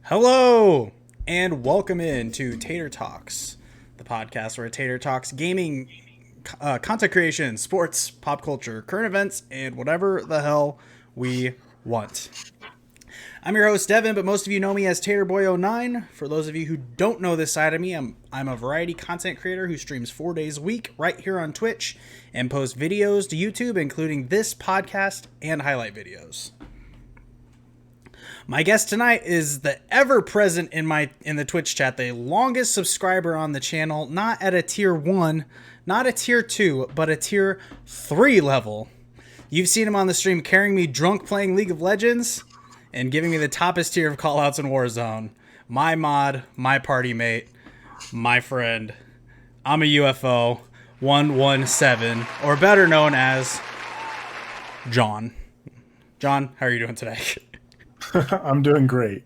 Hello, and welcome in to Tater Talks, the podcast where Tater talks gaming, content creation, sports, pop culture, current events, and whatever the hell we want. I'm your host, Devin, but most of you know me as TaterBoy09. For those of you who don't know this side of me, I'm a variety content creator who streams 4 days a week right here on Twitch and posts videos to YouTube, including this podcast and highlight videos. My guest tonight is the ever-present in the Twitch chat, the longest subscriber on the channel, not at a tier 1, not a tier 2, but a tier 3 level. You've seen him on the stream carrying me drunk playing League of Legends and giving me the toppest tier of callouts in Warzone. My mod, my party mate, my friend, Imaufo117, or better known as John. John, how are you doing today? I'm doing great.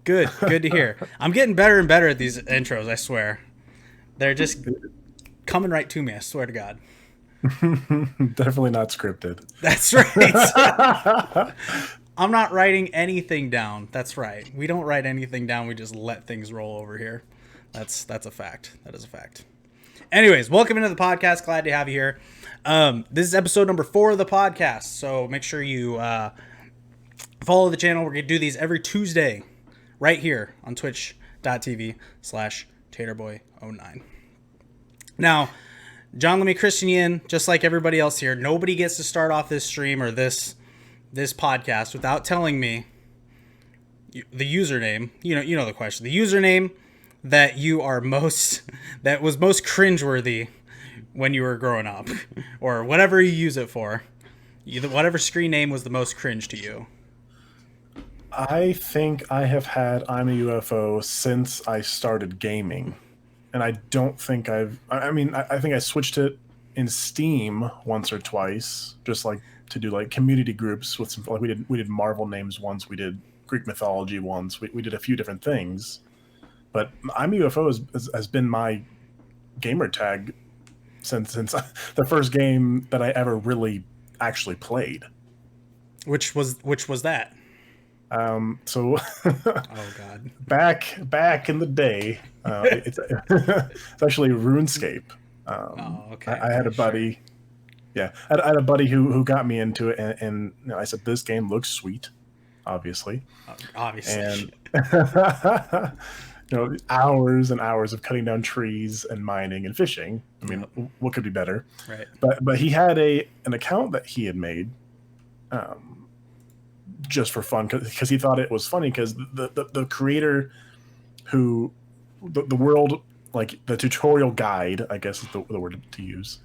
Good to hear. I'm getting better and better at these intros, I swear. They're just coming right to me, I swear to God. Definitely not scripted. That's right. I'm not writing anything down. That's right. We don't write anything down. We just let things roll over here. That's a fact. That is a fact. Anyways, welcome into the podcast. Glad to have you here. This is episode number 4 of the podcast, so make sure you follow the channel. We're going to do these every Tuesday right here on twitch.tv/taterboy09. Now, John, let me christen you in, just like everybody else here. Nobody gets to start off this stream or this podcast without telling me the username. You know the question. The username that that was most cringeworthy when you were growing up, or whatever you use it for. Whatever screen name was the most cringe to you. I think I have had I'm a UFO since I started gaming. And I don't think I think I switched it in Steam once or twice, just like to do like community groups with some, like we did Marvel names once, we did Greek mythology once, we did a few different things. But I'm a UFO has been my gamer tag since the first game that I ever really actually played. Which was that? Oh God! Back in the day, it's actually RuneScape. Okay. I had a buddy, I had a buddy who got me into it, and I said, "This game looks sweet," obviously, and hours and hours of cutting down trees and mining and fishing. I mean, what could be better? Right. But he had an account that he had made. Just for fun, because he thought it was funny, because the creator who the world, like the tutorial guide, I guess is the word to use,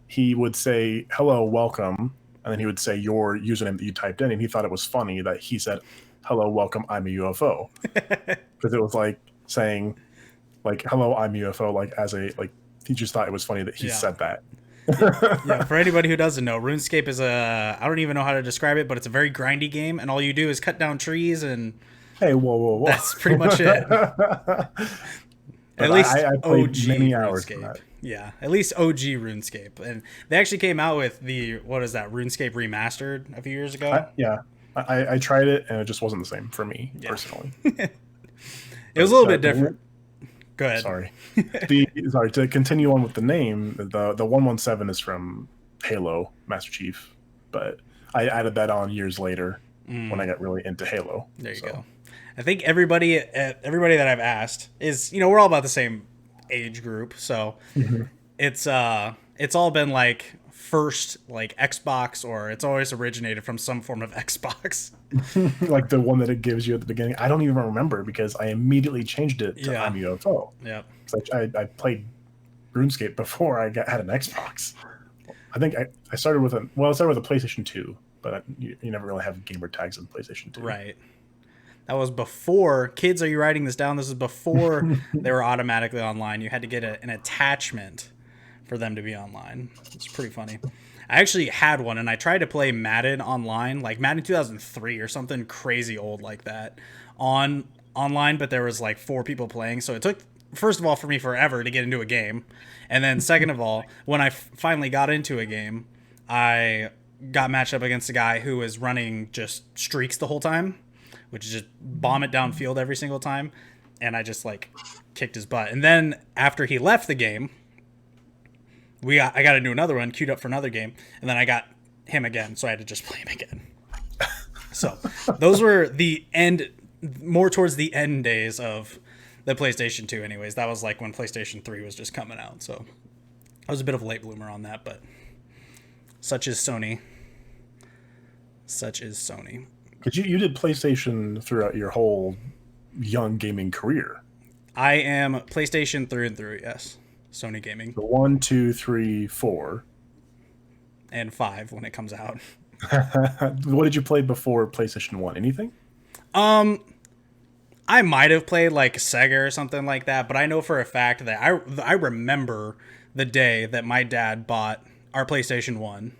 he would say hello, welcome, and then he would say your username that you typed in, and he thought it was funny that he said hello, welcome, I'm a UFO, because it was like saying like hello, I'm a UFO, like as a, like, he just thought it was funny that he said that. Yeah, for anybody who doesn't know, RuneScape is I don't even know how to describe it, but it's a very grindy game, and all you do is cut down trees, and hey, whoa. That's pretty much it. At least I played OG many hours for RuneScape. that. Yeah, at least OG RuneScape. And they actually came out with RuneScape Remastered a few years ago. I tried it, and it just wasn't the same for me, personally. It was a little bit different. Go ahead. Sorry. To continue on with the name, the 117 is from Halo Master Chief, but I added that on years later when I got really into Halo. There you go. I think everybody that I've asked is, we're all about the same age group, so it's all been like first like Xbox, or it's always originated from some form of Xbox. Like the one that it gives you at the beginning. I don't even remember, because I immediately changed it to I'm UFO. Yeah. I played RuneScape before I had an Xbox. I think I started with a PlayStation 2, but you never really have gamer tags in PlayStation 2. Right. That was before, kids, are you writing this down? This is before they were automatically online. You had to get an attachment for them to be online. It's pretty funny. I actually had one, and I tried to play Madden online, like Madden 2003 or something crazy old like that, online, but there was like 4 people playing, so it took, first of all, for me forever to get into a game, and then second of all, when I finally got into a game, I got matched up against a guy who was running just streaks the whole time, which is just bomb it downfield every single time. And I just like kicked his butt. And then after he left the game, I got to do another one, queued up for another game, and then I got him again, so I had to just play him again. So those were more towards the end days of the PlayStation 2 anyways. That was like when PlayStation 3 was just coming out, so I was a bit of a late bloomer on that, but such is Sony. Such is Sony. Because you did PlayStation throughout your whole young gaming career. I am PlayStation through and through, yes. Sony gaming. So 1, 2, 3, 4. And 5 when it comes out. What did you play before PlayStation 1? Anything? I might have played like Sega or something like that, but I know for a fact that I remember the day that my dad bought our PlayStation 1,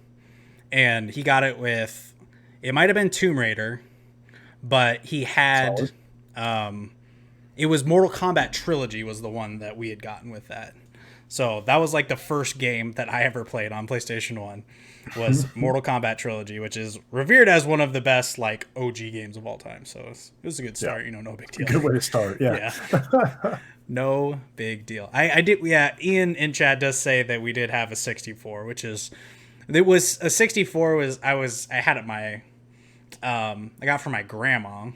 and he got it with, it might have been Tomb Raider, but he had, it was Mortal Kombat Trilogy was the one that we had gotten with that. So that was like the first game that I ever played on PlayStation 1 was Mortal Kombat Trilogy, which is revered as one of the best like OG games of all time. So it was a good start, no big deal. Good way to start, yeah. No big deal. I did, Ian in chat does say that we did have a 64, which is, it was a 64 I had it I got from my grandma.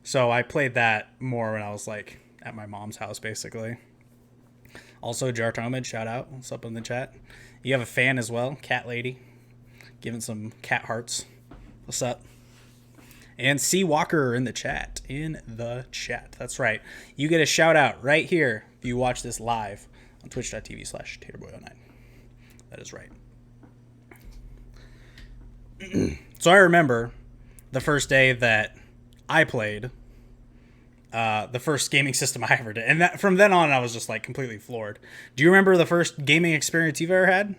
So I played that more when I was like at my mom's house, basically. Also, Jartomid, shout out. What's up in the chat? You have a fan as well, Cat Lady, giving some cat hearts. What's up? And C Walker in the chat. That's right. You get a shout out right here if you watch this live on twitch.tv/taterboy09. That is right. So I remember the first day that I played the first gaming system I ever did. And from then on, I was just like completely floored. Do you remember the first gaming experience you've ever had?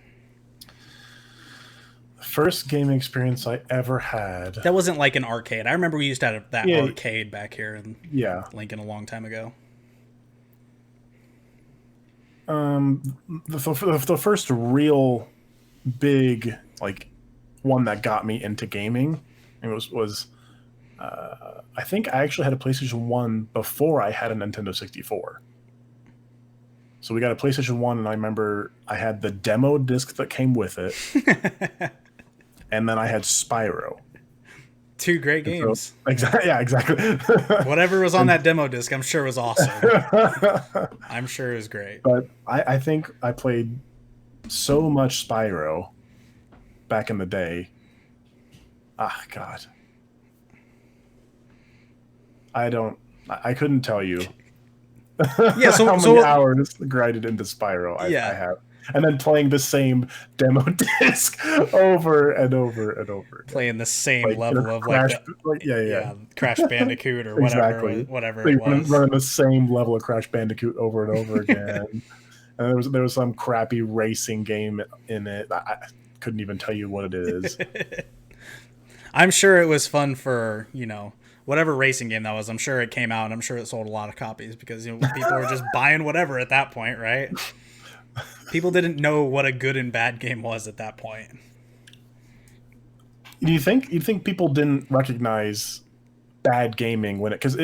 The first gaming experience I ever had. That wasn't like an arcade. I remember we used to have that arcade back here in Lincoln a long time ago. The first real big like one that got me into gaming, it was I think I actually had a PlayStation 1 before I had a Nintendo 64. So we got a PlayStation 1, and I remember I had the demo disc that came with it. And then I had Spyro. Two great games. So, exactly. Whatever was on that demo disc, I'm sure was awesome. I'm sure it was great. But I think I played so much Spyro back in the day. Ah, God. I couldn't tell you yeah, so, how many hours grinded into Spyro I have. And then playing the same demo disc over and over and over. Playing the same level of Crash Bandicoot or exactly. whatever it was. Running the same level of Crash Bandicoot over and over again. And there was some crappy racing game in it. I couldn't even tell you what it is. I'm sure it was fun for, whatever racing game that was. I'm sure it came out and I'm sure it sold a lot of copies because people were just buying whatever at that point, right? People didn't know what a good and bad game was at that point. Do you think people didn't recognize bad gaming because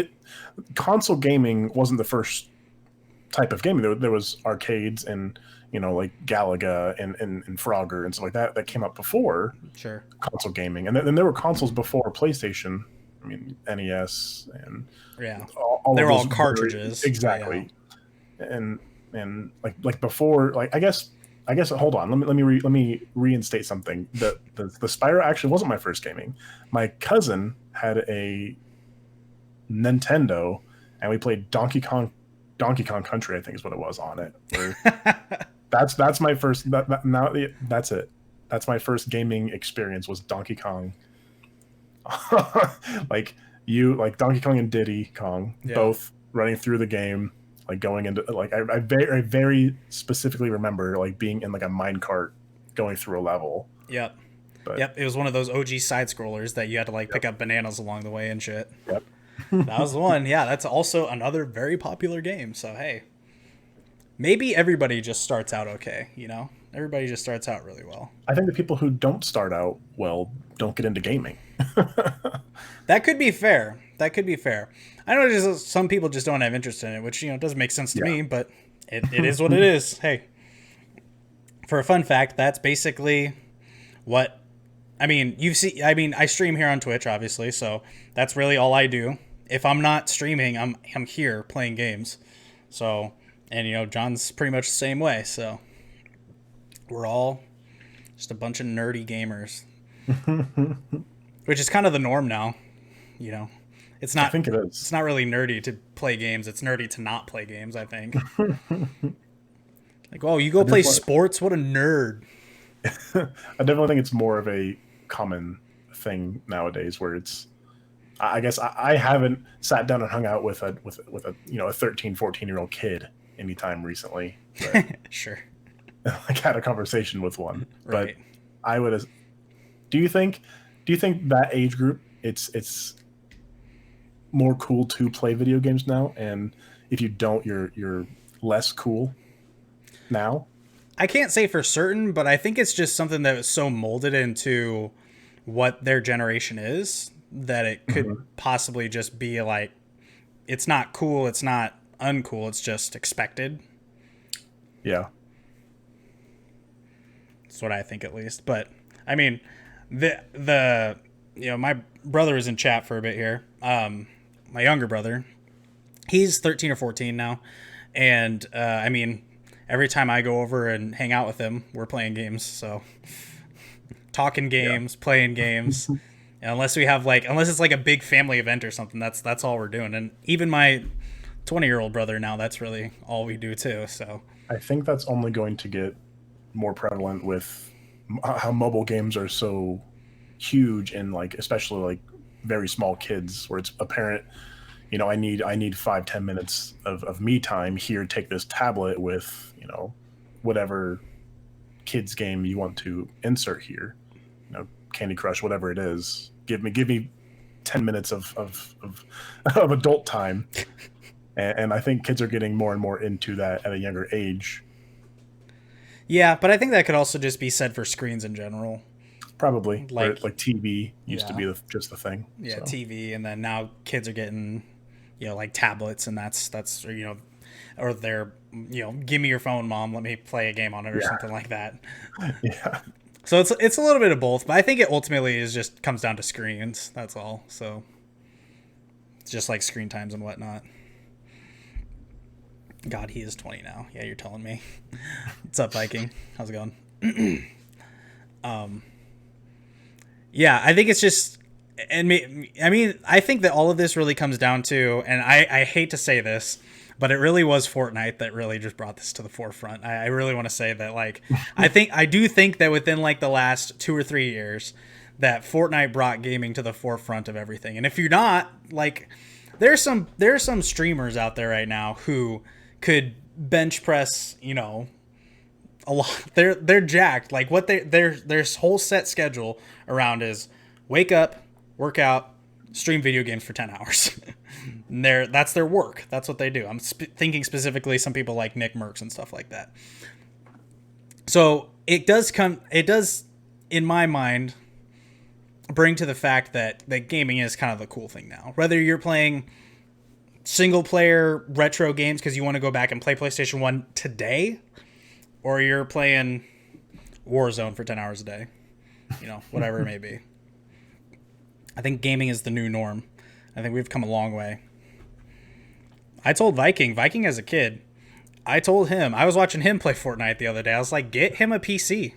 console gaming wasn't the first type of gaming. There was arcades and like Galaga and Frogger and stuff like that came up before console gaming, and then there were consoles before PlayStation. I mean, NES and all they were all cartridges. Exactly. Yeah. And like before, like I guess hold on, let me reinstate something. The Spyro actually wasn't my first gaming. My cousin had a Nintendo and we played Donkey Kong Country, I think is what it was on it. That's my first that's it. That's my first gaming experience was Donkey Kong. like Donkey Kong and Diddy Kong, both running through the game, like going into like I very specifically remember like being in like a minecart going through a level. Yep. It was one of those OG side scrollers that you had to like pick up bananas along the way and shit. Yep. That was the one. Yeah, that's also another very popular game. So hey, maybe everybody just starts out okay, Everybody just starts out really well. I think the people who don't start out well don't get into gaming. That could be fair. That could be fair. I know just some people just don't have interest in it, which doesn't make sense to Yeah. me, but it is what it is. Hey, for a fun fact, that's basically what I mean. I stream here on Twitch, obviously, so that's really all I do. If I'm not streaming, I'm here playing games. So, and John's pretty much the same way. So we're all just a bunch of nerdy gamers, which is kind of the norm now. You know, it's I not think it it's is. not really nerdy to play games. It's nerdy to not play games, I think. Like, oh, you go I play definitely, sports? What a nerd. I definitely think it's more of a common thing nowadays where it's I guess I haven't sat down and hung out with a a 13, 14-year-old kid anytime recently, but Sure. like had a conversation with one. But Right. I would do you think that age group it's more cool to play video games now, and if you don't you're less cool now? I can't say for certain, but I think it's just something that was so molded into what their generation is that it could Hmm. possibly just be like it's not cool, it's not uncool, it's just expected. Yeah. That's what I think at least. But I mean, the my brother was in chat for a bit here. My younger brother, he's 13 or 14 now, and I mean, every time I go over and hang out with him, we're playing games. So talking Yeah. games, playing games. And unless it's like a big family event or something, that's all we're doing. And even my 20-year-old brother now, that's really all we do too. So I think that's only going to get more prevalent with how mobile games are so huge, and like especially like very small kids where it's apparent, I need 5-10 minutes of me time here. Take this tablet with whatever kids game you want to insert here, Candy Crush, whatever it is. Give me 10 minutes of adult time. And I think kids are getting more and more into that at a younger age. yeah, but I think that could also just be said for screens in general. Probably where Like, like TV used to yeah, be just the thing. yeah, So TV, and then now kids are getting like tablets, and that's or they're give me your phone, mom, let me play a game on it or yeah, something like that. yeah. So it's a little bit of both, but I think it ultimately is just comes down to screens. That's all. So it's just like screen times and whatnot. God, he is 20 now. Yeah, you're telling me. What's up, Viking? How's it going? Yeah, I think it's just, and I mean, I think that all of this really comes down to, and I hate to say this, but it really was Fortnite that really just brought this to the forefront. I really want to say that, like, I do think that within like the last 2 or 3 years, that Fortnite brought gaming to the forefront of everything. And if you're not, like, there's some streamers out there right now who could bench press, a lot. They're jacked. Like what their whole set schedule around is wake up, work out, stream video games for 10 hours. And that's their work. That's what they do. I'm thinking specifically some people like Nick Merckx and stuff like that. So it does in my mind bring to the fact that gaming is kind of the cool thing now. Whether you're playing single player retro games because you want to go back and play PlayStation 1 today, or you're playing Warzone for 10 hours a day, whatever it may be. I think gaming is the new norm. I think we've come a long way. I told Viking as a kid, I told him, I was watching him play Fortnite the other day. I was like, get him a PC.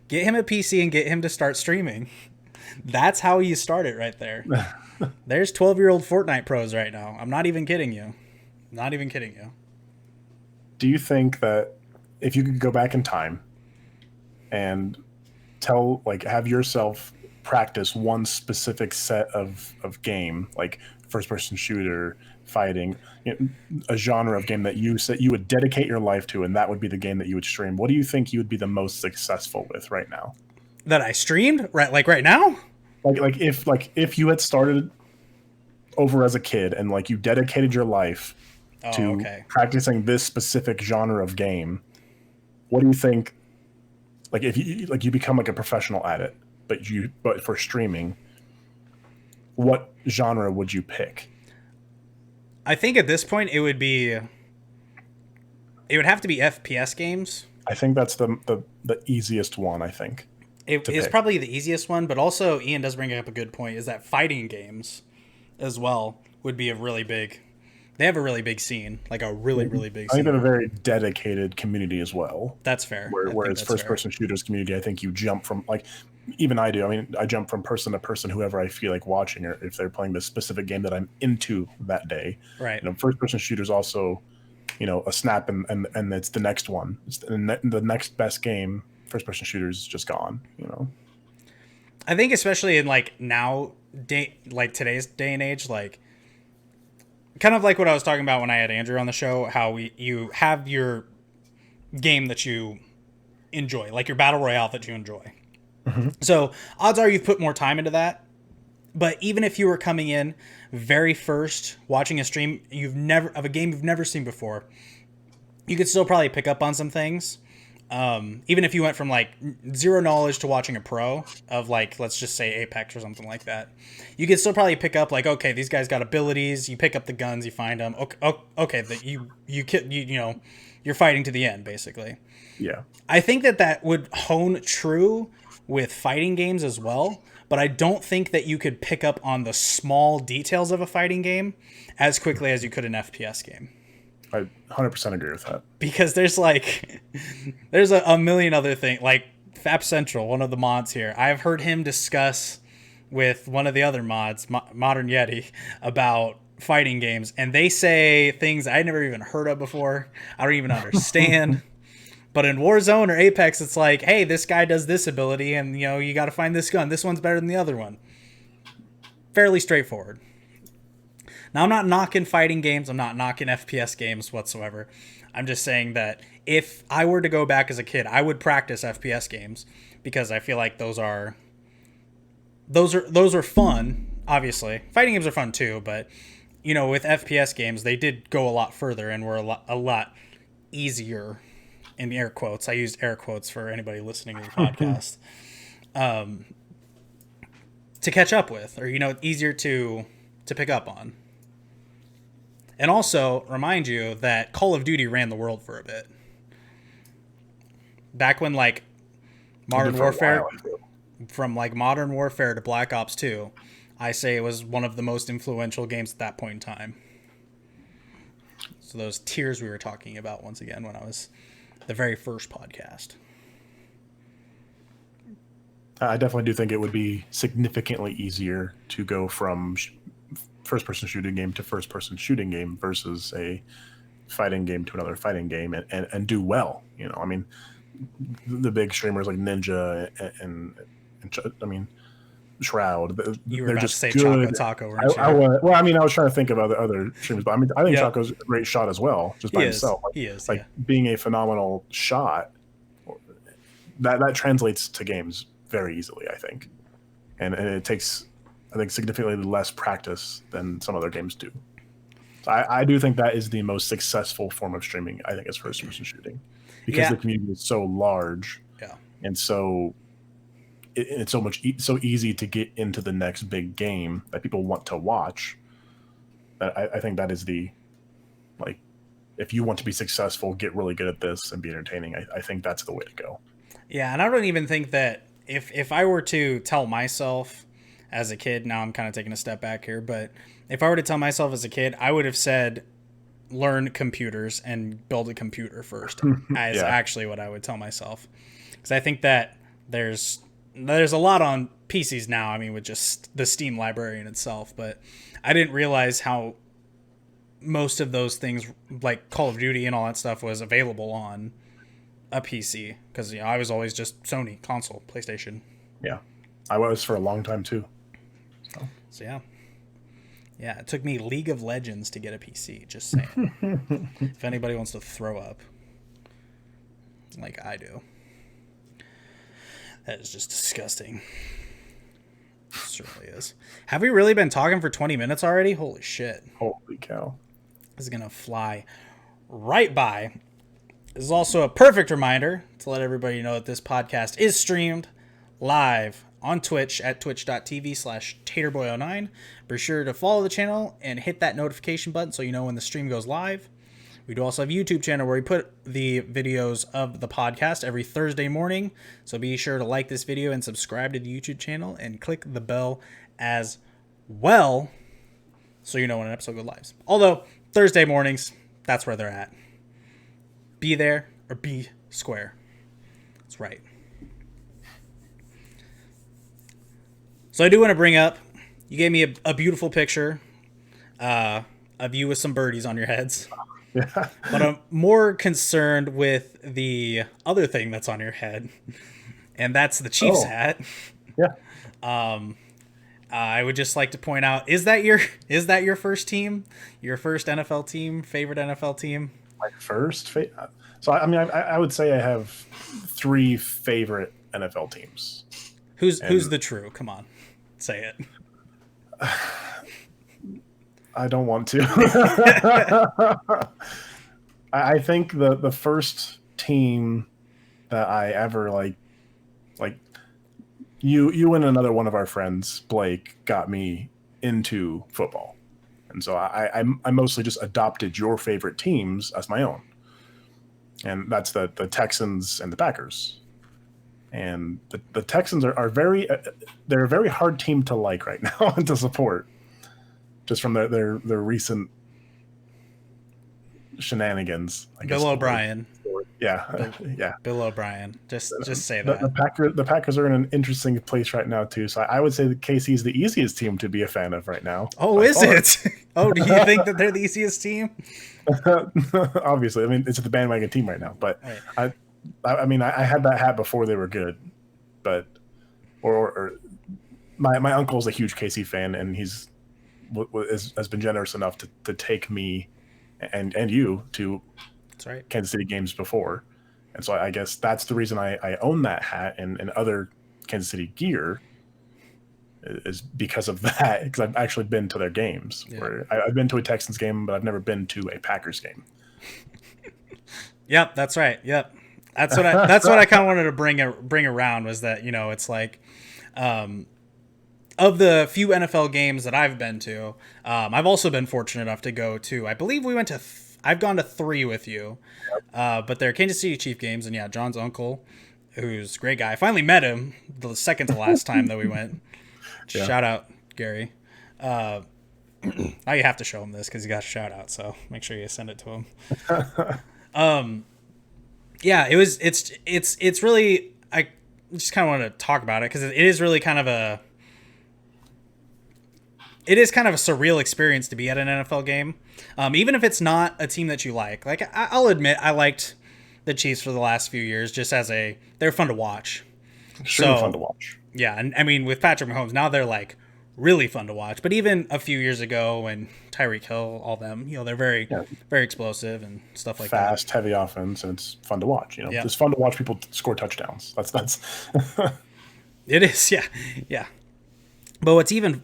Get him a PC and get him to start streaming. That's how you start it right there. There's 12-year-old Fortnite pros right now. I'm not even kidding you. Not even kidding you. Do you think that if you could go back in time and have yourself practice one specific set of game, like first person shooter, fighting, a genre of game that you said you would dedicate your life to, and that would be the game that you would stream, what do you think you would be the most successful with right now? That I streamed right now? If you had started over as a kid and like you dedicated your life Oh, to okay. practicing this specific genre of game, what do you think, like if you become like a professional at it, but for streaming, what genre would you pick? I think at this point it would have to be FPS games. I think that's the easiest one, I think, It to is pick. probably the easiest one, but also Ian does bring up a good point, is that fighting games as well would be a really big, they have a really big scene, like a really, really big I think they have a scene. very dedicated community as well. That's fair. I think Whereas that's first fair. person shooters community, I think you jump from like, even I do. I mean, I jump from person to person, whoever I feel like watching, or if they're playing the specific game that I'm into that day. Right. First person shooters also, a snap and it's the next one. It's the next best game. First person shooters is just gone. I think especially in like like today's day and age, like kind of like what I was talking about when I had Andrew on the show, how you have your game that you enjoy, like your battle royale that you enjoy. Mm-hmm. So odds are you've put more time into that. But even if you were coming in very first, watching a stream of a game you've never seen before, you could still probably pick up on some things. Even if you went from like zero knowledge to watching a pro of like, let's just say Apex or something like that, you could still probably pick up like, okay, these guys got abilities. You pick up the guns, you find them. Okay, that you're fighting to the end basically. Yeah. I think that would hone true with fighting games as well, but I don't think that you could pick up on the small details of a fighting game as quickly as you could an FPS game. I 100% agree with that. Because there's a million other things, like Fap Central, one of the mods here. I've heard him discuss with one of the other mods, Modern Yeti, about fighting games, and they say things I never even heard of before. I don't even understand. But in Warzone or Apex, it's like, hey, this guy does this ability, and you got to find this gun. This one's better than the other one. Fairly straightforward. Now, I'm not knocking fighting games. I'm not knocking FPS games whatsoever. I'm just saying that if I were to go back as a kid, I would practice FPS games because I feel like those are fun. Obviously, fighting games are fun too, but with FPS games, they did go a lot further and were a lot easier. In air quotes, I used air quotes for anybody listening to the podcast, to catch up with, or easier to pick up on. And also remind you that Call of Duty ran the world for a bit. Back when like Modern Warfare, from like Modern Warfare to Black Ops 2, I say it was one of the most influential games at that point in time. So those tiers we were talking about once again when I was the very first podcast. I definitely do think it would be significantly easier to go from first-person shooting game to first-person shooting game versus a fighting game to another fighting game and do well. I mean, the big streamers like Ninja and I mean, Shroud. You were they're about just to say good. Taco, weren't you? I was trying to think of other streamers, but I mean, I think Yep. Choco's a great shot as well, just by himself. He is. Like Yeah. being a phenomenal shot, that translates to games very easily, I think, and it takes, I think, significantly less practice than some other games do. So I do think that is the most successful form of streaming. I think is first-person shooting, because the community is so large, and so it's so easy to get into the next big game that people want to watch. That I think that is like, if you want to be successful, get really good at this and be entertaining. I think that's the way to go. Yeah, and I don't even think that if I were to tell myself as a kid, now I'm kind of taking a step back here, but if I were to tell myself as a kid, I would have said learn computers and build a computer first. As actually what I would tell myself, because I think that there's a lot on PCs now. I mean, with just the Steam library in itself, but I didn't realize how most of those things, like Call of Duty and all that stuff, was available on a PC, because I was always just Sony console, PlayStation. Yeah, I was for a long time too. So yeah, it took me League of Legends to get a PC. Just saying. If anybody wants to throw up, like I do, that is just disgusting. It certainly is. Have we really been talking for 20 minutes already? Holy shit! Holy cow! This is gonna fly right by. This is also a perfect reminder to let everybody know that this podcast is streamed live on Twitch at twitch.tv/taterboy09. Be sure to follow the channel and hit that notification button so you know when the stream goes live. We do also have a YouTube channel where we put the videos of the podcast every Thursday morning. So be sure to like this video and subscribe to the YouTube channel and click the bell as well so you know when an episode goes live. Although Thursday mornings, that's where they're at. Be there or be square. That's right. So I do want to bring up, you gave me a beautiful picture of you with some birdies on your heads. Yeah. But I'm more concerned with the other thing that's on your head, and that's the Chiefs hat. Yeah. I would just like to point out, is that your first team? Your first NFL team? Favorite NFL team? My first so I mean I would say I have 3 favorite NFL teams. Who's the true? Come on. Say it. I don't want to. I think the first team that I ever like you and another one of our friends, Blake, got me into football. And so I mostly just adopted your favorite teams as my own. And that's the Texans and the Packers. And the Texans are very they're a very hard team to like right now and to support, just from their recent shenanigans. Bill O'Brien. Yeah, yeah. Bill O'Brien. Just say that. The Packers are in an interesting place right now too. So I would say that KC is the easiest team to be a fan of right now. Oh, is it? Oh, do you think that they're the easiest team? Obviously, I mean it's the bandwagon team right now. But right. I mean I had that hat before they were good, but or my uncle's a huge KC fan, and has been generous enough to take me and you to that's right. Kansas City games before. And so I guess that's the reason I own that hat and other Kansas City gear is because of that, because I've actually been to their games. Yeah. Where I've been to a Texans game, but I've never been to a Packers game. Yep, that's right. Yep. That's what I kind of wanted to bring around was that, it's like of the few NFL games that I've been to, I've also been fortunate enough to go to, I believe we went to I've gone to 3 with you, but they're Kansas City Chief games, and yeah, John's uncle, who's a great guy. I finally met him the second to last time that we went. Yeah. Shout out, Gary. Now you have to show him this because he got a shout out, so make sure you send it to him. Yeah, it's really, I just kind of want to talk about it because it is really kind of a surreal experience to be at an NFL game. Even if it's not a team that you like. Like, I'll admit I liked the Chiefs for the last few years just as they're fun to watch. Sure, fun to watch. Yeah, and I mean, with Patrick Mahomes, now they're like really fun to watch. But even a few years ago when Tyreek Hill, all them, they're very, very explosive and stuff like that. Fast, heavy offense, and it's fun to watch. It's fun to watch people score touchdowns. That's It is, yeah. But what's even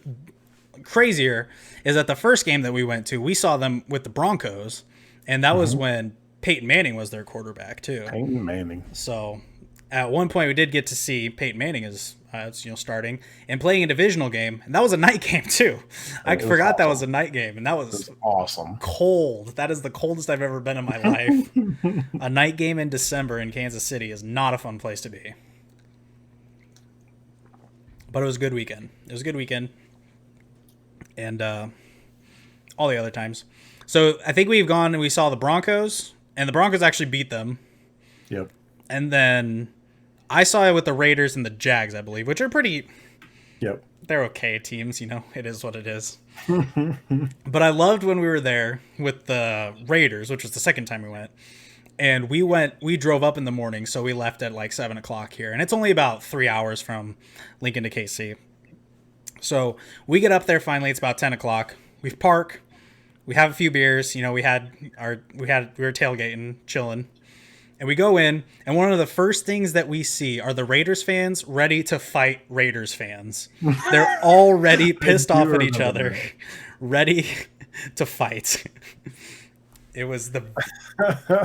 crazier is that the first game that we went to, we saw them with the Broncos, and that was when Peyton Manning was their quarterback too. Peyton Manning. So at one point we did get to see Peyton Manning as starting and playing a divisional game, and that was a night game too. I forgot that was a night game, and that was awesome. Cold. That is the coldest I've ever been in my life. A night game in December in Kansas City is not a fun place to be. But it was a good weekend. And all the other times. So I think we've gone and we saw the Broncos, and the Broncos actually beat them. Yep. And then I saw it with the Raiders and the Jags, I believe, which are pretty... Yep. They're okay teams, it is what it is. But I loved when we were there with the Raiders, which was the second time we went. And we drove up in the morning, so we left at like 7 o'clock here. And it's only about 3 hours from Lincoln to KC. So we get up there finally. It's about 10 o'clock. We park. We have a few beers. We were tailgating, chilling. And we go in, and one of the first things that we see are the Raiders fans ready to fight Raiders fans. They're already pissed off at each other, ready to fight. It was the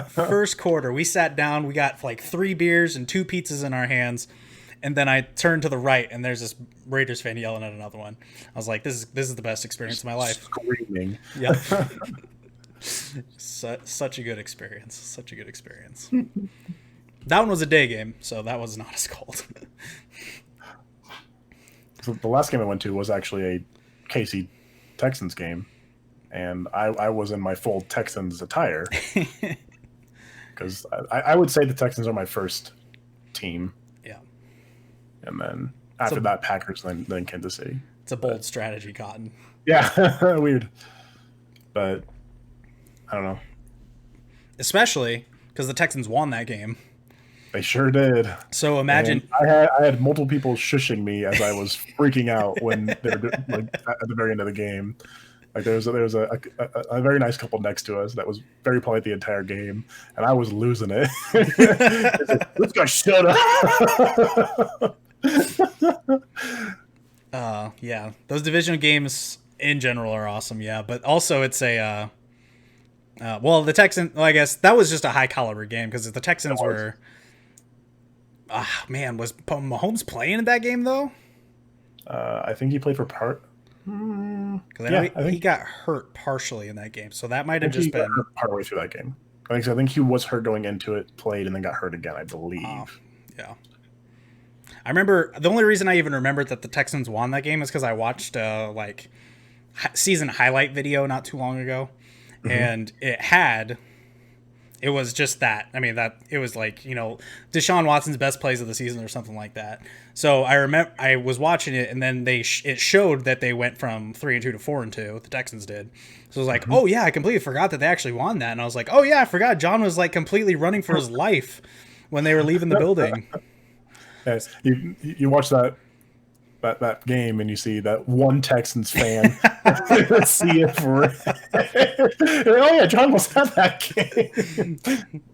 first quarter. We sat down. We got like 3 beers and 2 pizzas in our hands. And then I turned to the right, and there's this Raiders fan yelling at another one. I was like, this is the best experience of my life. Screaming. Yep. Such a good experience. Such a good experience. That one was a day game, so that was not as cold. So the last game I went to was actually a KC Texans game, and I was in my full Texans attire because I would say the Texans are my first team. Yeah. And then after that, Packers, then Kansas City. It's a bold strategy, Cotton. Yeah, weird. But I don't know. Especially because the Texans won that game. They sure did. So imagine I had multiple people shushing me as I was freaking out when they were like at the very end of the game. Like there was a very nice couple next to us that was very polite the entire game, and I was losing it. Like, this guy shut up. Yeah, those divisional games in general are awesome. Yeah, but also it's a well, the Texans. Well, I guess that was just a high caliber game because the Texans were. Man, was Mahomes playing in that game though? I think he played for part. Because I think he got hurt partially in that game, so that might have just been partway through that game. I think he was hurt going into it, played, and then got hurt again. I believe. Yeah. I remember the only reason I even remembered that the Texans won that game is because I watched like season highlight video not too long ago, and it was just that. I mean, that it was like, Deshaun Watson's best plays of the season or something like that. So I remember I was watching it, and then it showed that they went from 3-2 to 4-2. The Texans did. So I was like, oh yeah, I completely forgot that they actually won that. And I was like, oh yeah, I forgot John was like completely running for his life when they were leaving the building. Yes, you watch that game and you see that one Texans fan see it for oh yeah, John was at that game.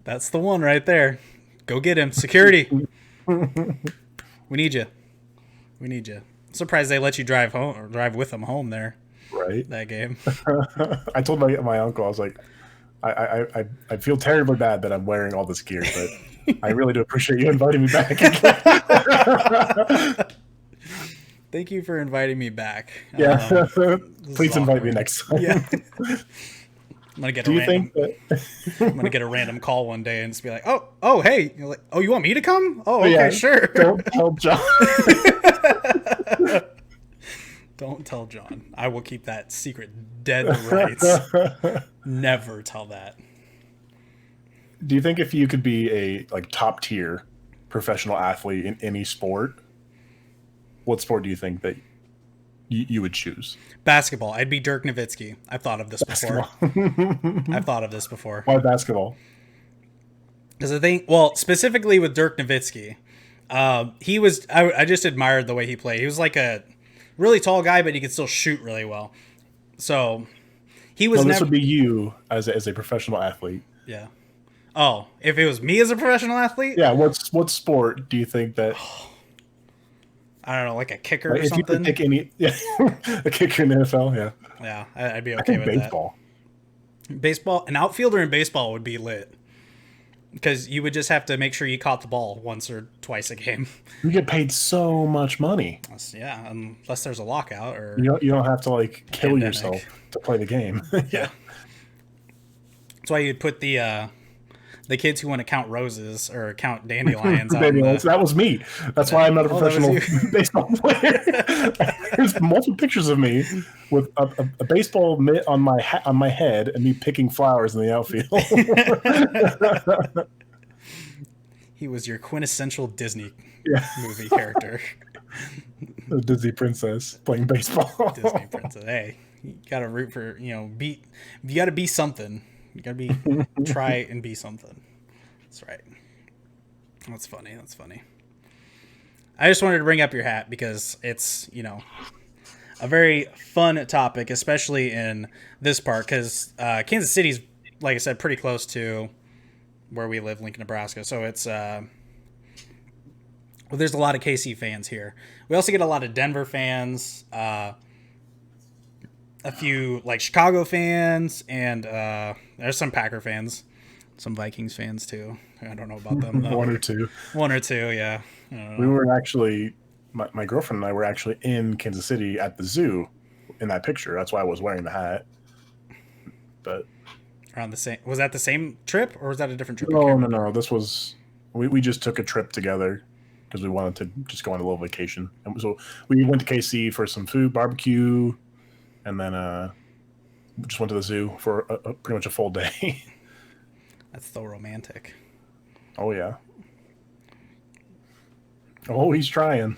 That's the one right there. Go get him. Security. We need you. I'm surprised they let you drive home or drive with them home there. Right. That game. I told my uncle, I was like, I feel terribly bad that I'm wearing all this gear, but I really do appreciate you inviting me back. Thank you for inviting me back. Yeah, please invite me next time. Yeah. I'm gonna get a random call one day and just be like, oh, hey, you're like, oh, you want me to come? Oh, okay, yeah, sure. Don't tell John. Don't tell John. I will keep that secret dead to rights. Never tell that. Do you think if you could be a top tier professional athlete in any sport, what sport do you think that you would choose? Basketball. I'd be Dirk Nowitzki. I've thought of this before. Why basketball? Because I think, specifically with Dirk Nowitzki, he was. I just admired the way he played. He was like a really tall guy, but he could still shoot really well. So he was. This would be you as a professional athlete. Yeah. Oh, if it was me as a professional athlete? Yeah. What sport do you think that? I don't know, like a kicker or something. If you could pick any, a kicker in the NFL, yeah. Yeah, I'd be okay with baseball. That. Baseball, an outfielder in baseball would be lit. Because you would just have to make sure you caught the ball once or twice a game. You get paid so much money. Yeah, unless there's a lockout or you don't have to kill yourself to play the game. Yeah. That's why you'd put the kids who want to count roses or count dandelions. That was me. That's why I'm not a professional baseball player. There's multiple pictures of me with a baseball mitt on my head and me picking flowers in the outfield. He was your quintessential Disney movie character. The Disney princess playing baseball. Disney princess. Hey, you gotta root for you gotta be something. You gotta try and be something. That's right. That's funny. I just wanted to bring up your hat because it's, a very fun topic, especially in this part, because Kansas City's, like I said, pretty close to where we live, Lincoln, Nebraska. So it's, there's a lot of KC fans here. We also get a lot of Denver fans, a few Chicago fans, and there's some Packer fans, some Vikings fans too. I don't know about them though. One or two, yeah. We were actually, my girlfriend and I were actually in Kansas City at the zoo in that picture. That's why I was wearing the hat. But Around the same. Was that the same trip or was that a different trip? I can't no, no, remember. no. This was we just took a trip together because we wanted to just go on a little vacation. And so we went to KC for some food, barbecue, and then just went to the zoo for pretty much a full day. That's so romantic. Oh yeah. Oh, he's trying.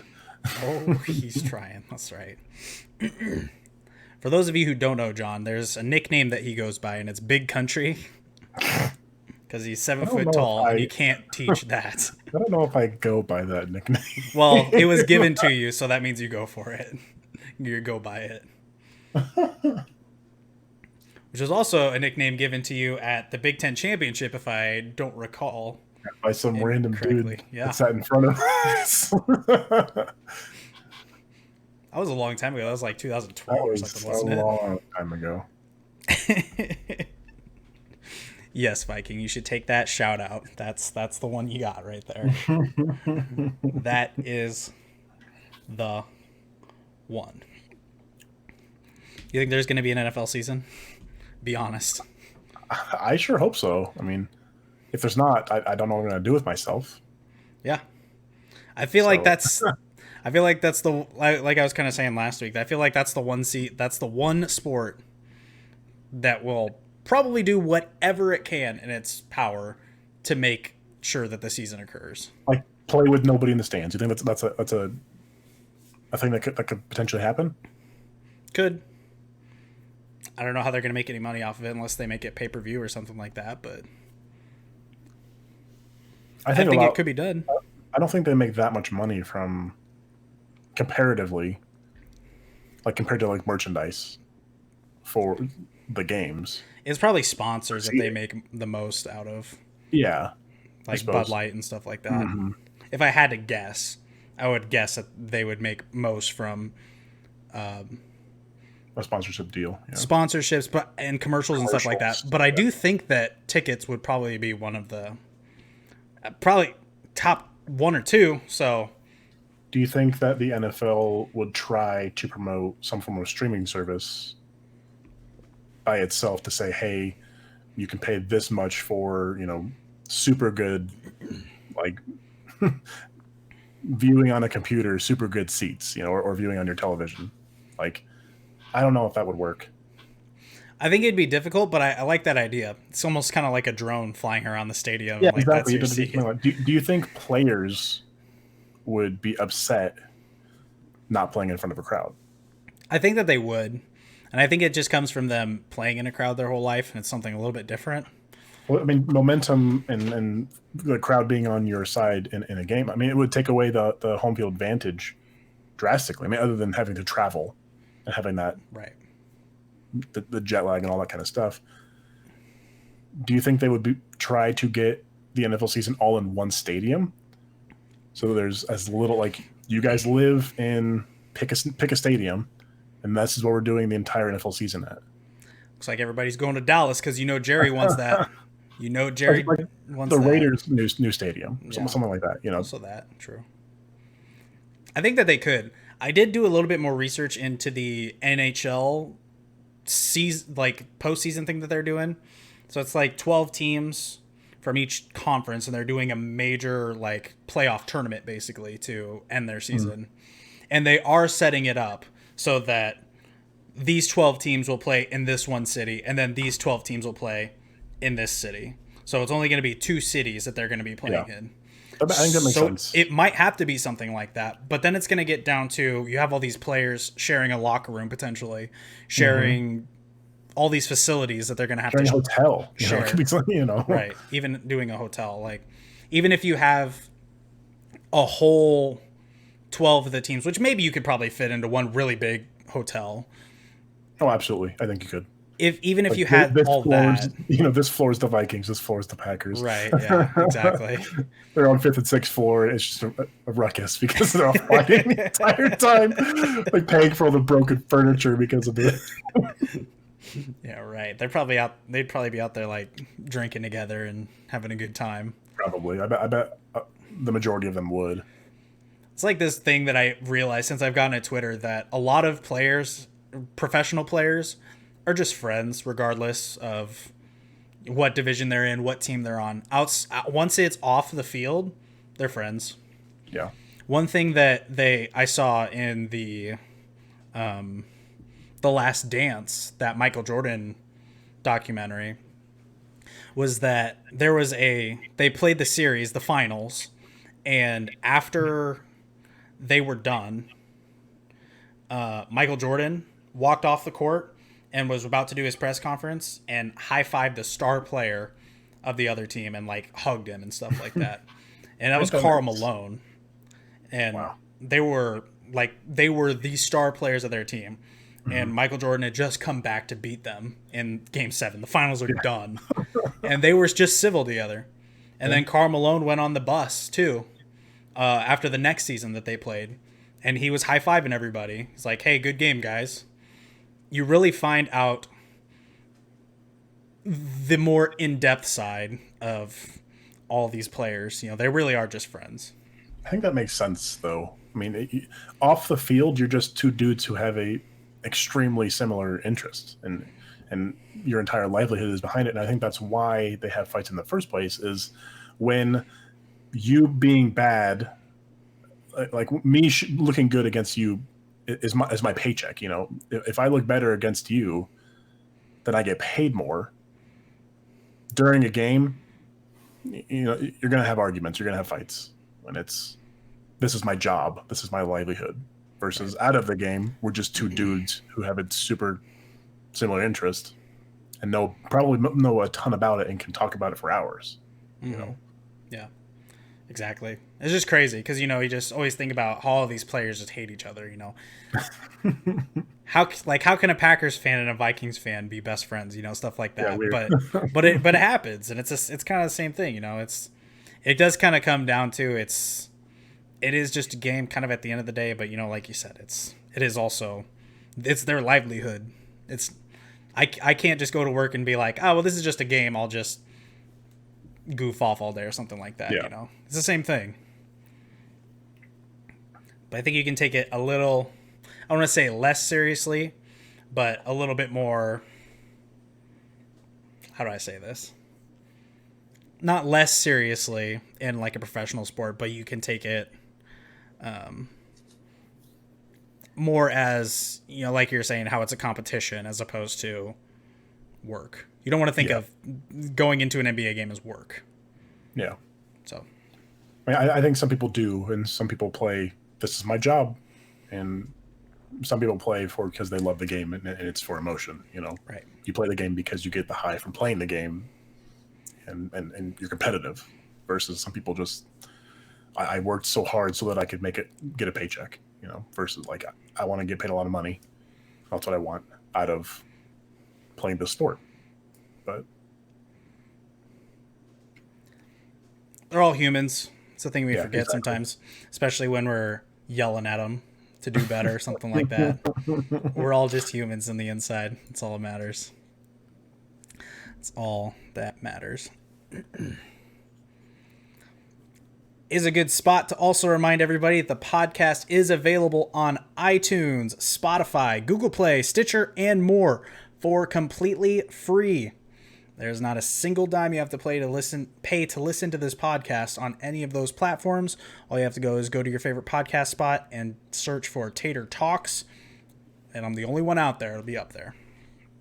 Oh, he's trying. That's right. For those of you who don't know John, there's a nickname that he goes by, and it's Big Country. Because he's 7 foot tall, and you can't teach that. I don't know if I go by that nickname. Well, it was given to you, so that means you go for it. You go by it. Which was also a nickname given to you at the Big Ten Championship, if I don't recall. By some random dude that sat in front of us. That was a long time ago. That was like 2012 or something, wasn't it? A long time ago. Yes, Viking, you should take that shout out. That's the one you got right there. That is the one. You think there's going to be an NFL season? Be honest. I sure hope so. I mean, if there's not, I don't know what I'm going to do with myself. Yeah. I feel like that's the like I was kind of saying last week. I feel like that's the one sport that will probably do whatever it can in its power to make sure that the season occurs. Like play with nobody in the stands. You think that's a thing that could potentially happen? Could. I don't know how they're going to make any money off of it unless they make it pay-per-view or something like that, but I think it could be done. I don't think they make that much money from comparatively, like compared to like merchandise for the games. It's probably sponsors that they make the most out of. Yeah. Like Bud Light and stuff like that. Mm-hmm. If I had to guess, I would guess that they would make most from a sponsorship deal. Yeah. Sponsorships and commercials and stuff like that. But I do think that tickets would probably be one of the probably top one or two. So do you think that the NFL would try to promote some form of streaming service by itself to say, hey, you can pay this much for, super good, like viewing on a computer, super good seats, or viewing on your television? Like, I don't know if that would work. I think it'd be difficult, but I like that idea. It's almost kind of like a drone flying around the stadium. Yeah, like exactly. Do you think players would be upset not playing in front of a crowd? I think that they would. And I think it just comes from them playing in a crowd their whole life, and it's something a little bit different. Well, I mean, momentum and the crowd being on your side in a game, I mean, it would take away the home field advantage drastically. I mean, other than having to travel and having that, right, the jet lag and all that kind of stuff. Do you think they would try to get the NFL season all in one stadium? So there's as little, like, you guys live in, pick a stadium, and this is what we're doing the entire NFL season at. Looks like everybody's going to Dallas because Jerry wants that. Jerry like wants the that. Raiders' new stadium, something like that. Also that, true. I think that they could. I did do a little bit more research into the NHL season, like postseason thing that they're doing. So it's like 12 teams from each conference, and they're doing a major like playoff tournament basically to end their season. And they are setting it up so that these 12 teams will play in this one city, and then these 12 teams will play in this city. So it's only going to be 2 cities that they're going to be playing in. I think that makes sense. It might have to be something like that, but then it's going to get down to you have all these players sharing a locker room, potentially sharing all these facilities that they're going to have sharing to a hotel. share. It could be something, Right. Even doing a hotel, like even if you have a whole 12 of the teams, which maybe you could probably fit into one really big hotel. Oh, absolutely. I think you could. If you had all that, this floor is the Vikings, this floor is the Packers. Right. Yeah. Exactly. They're on 5th and 6th floor. It's just a ruckus because they're all fighting the entire time, like paying for all the broken furniture because of it. Yeah. Right. They'd probably be out there like drinking together and having a good time. Probably. I bet the majority of them would. It's like this thing that I realized since I've gotten at Twitter that a lot of players, professional players, are just friends regardless of what division they're in, what team they're on. Once it's off the field, they're friends. Yeah. One thing that I saw in the Last Dance, that Michael Jordan documentary, was that they played the series, the finals, and after they were done, Michael Jordan walked off the court and was about to do his press conference and high-fived the star player of the other team and like hugged him and stuff like that. And that was Karl Malone. And Wow. they were the star players of their team. And Michael Jordan had just come back to beat them in Game 7. The finals are done. And they were just civil together. And then Karl Malone went on the bus, too, after the next season that they played. And he was high-fiving everybody. He's like, hey, good game, guys. You really find out the more in-depth side of all these players. You know, they really are just friends. I think that makes sense, though. I mean, off the field, you're just two dudes who have a extremely similar interests, and your entire livelihood is behind it. And I think that's why they have fights in the first place. Is when you being bad, like me looking good against you, is my paycheck. You know, if I look better against you, then I get paid more. During a game, you know, you're gonna have arguments. You're gonna have fights when this is my job, this is my livelihood. Versus out of the game, we're just two dudes who have a super similar interest and probably know a ton about it and can talk about it for hours. You know? Yeah, exactly. It's just crazy because, you know, you just always think about how all these players just hate each other, you know. How can a Packers fan and a Vikings fan be best friends, you know, stuff like that. Yeah, but it happens, and it's kind of the same thing, you know. It does kind of come down to it is just a game kind of at the end of the day, but, you know, like you said, it is also, it's their livelihood. I can't just go to work and be like, oh, well, this is just a game, I'll just goof off all day or something like that. You know, it's the same thing. But I think you can take it a little, I want to say less seriously, but a little bit more, how do I say this? Not less seriously in like a professional sport, but you can take it more as, you know, like you're saying, how it's a competition as opposed to work. You don't want to think of going into an NBA game as work. Yeah. So I think some people do, and some people play, this is my job, and some people play because they love the game, and it's for emotion. You know, right? You play the game because you get the high from playing the game, and you're competitive. Versus some people just, I worked so hard so that I could get a paycheck. You know, versus like I want to get paid a lot of money. That's what I want out of playing the sport. But they're all humans. It's a thing we forget exactly. sometimes, especially when we're yelling at them to do better, something like that. We're all just humans in the inside. That's all that matters. It's all that matters. Is a good spot to also remind everybody that the podcast is available on iTunes, Spotify, Google Play, Stitcher, and more for completely free. There's not a single dime you have to pay to listen to this podcast on any of those platforms. All you have to go to your favorite podcast spot and search for Tater Talks. And I'm the only one out there. It'll be up there.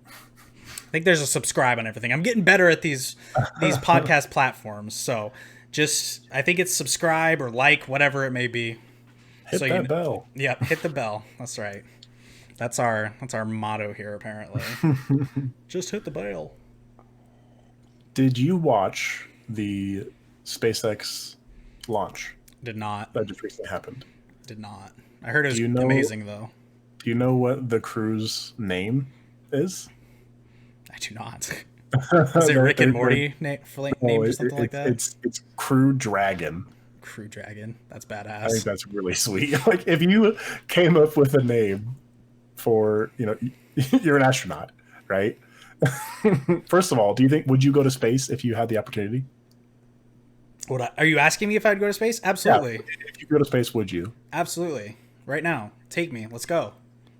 I think there's a subscribe on everything. I'm getting better at these podcast platforms. So I think it's subscribe or like, whatever it may be. Hit that bell. Yeah, hit the bell. That's right. That's our motto here, apparently. Just hit the bell. Did you watch the SpaceX launch? Did not. That just recently happened. Did not. I heard it was amazing, though. Do you know what the crew's name is? I do not. Is it Rick and Morty name or something like that? It's Crew Dragon. Crew Dragon. That's badass. I think that's really sweet. Like, if you came up with a name for, you know, you're an astronaut, right? First of all, would you go to space if you had the opportunity? Are you asking me if I'd go to space? Yeah. Absolutely. If you go to space, would you? Absolutely. Right now. Take me. Let's go.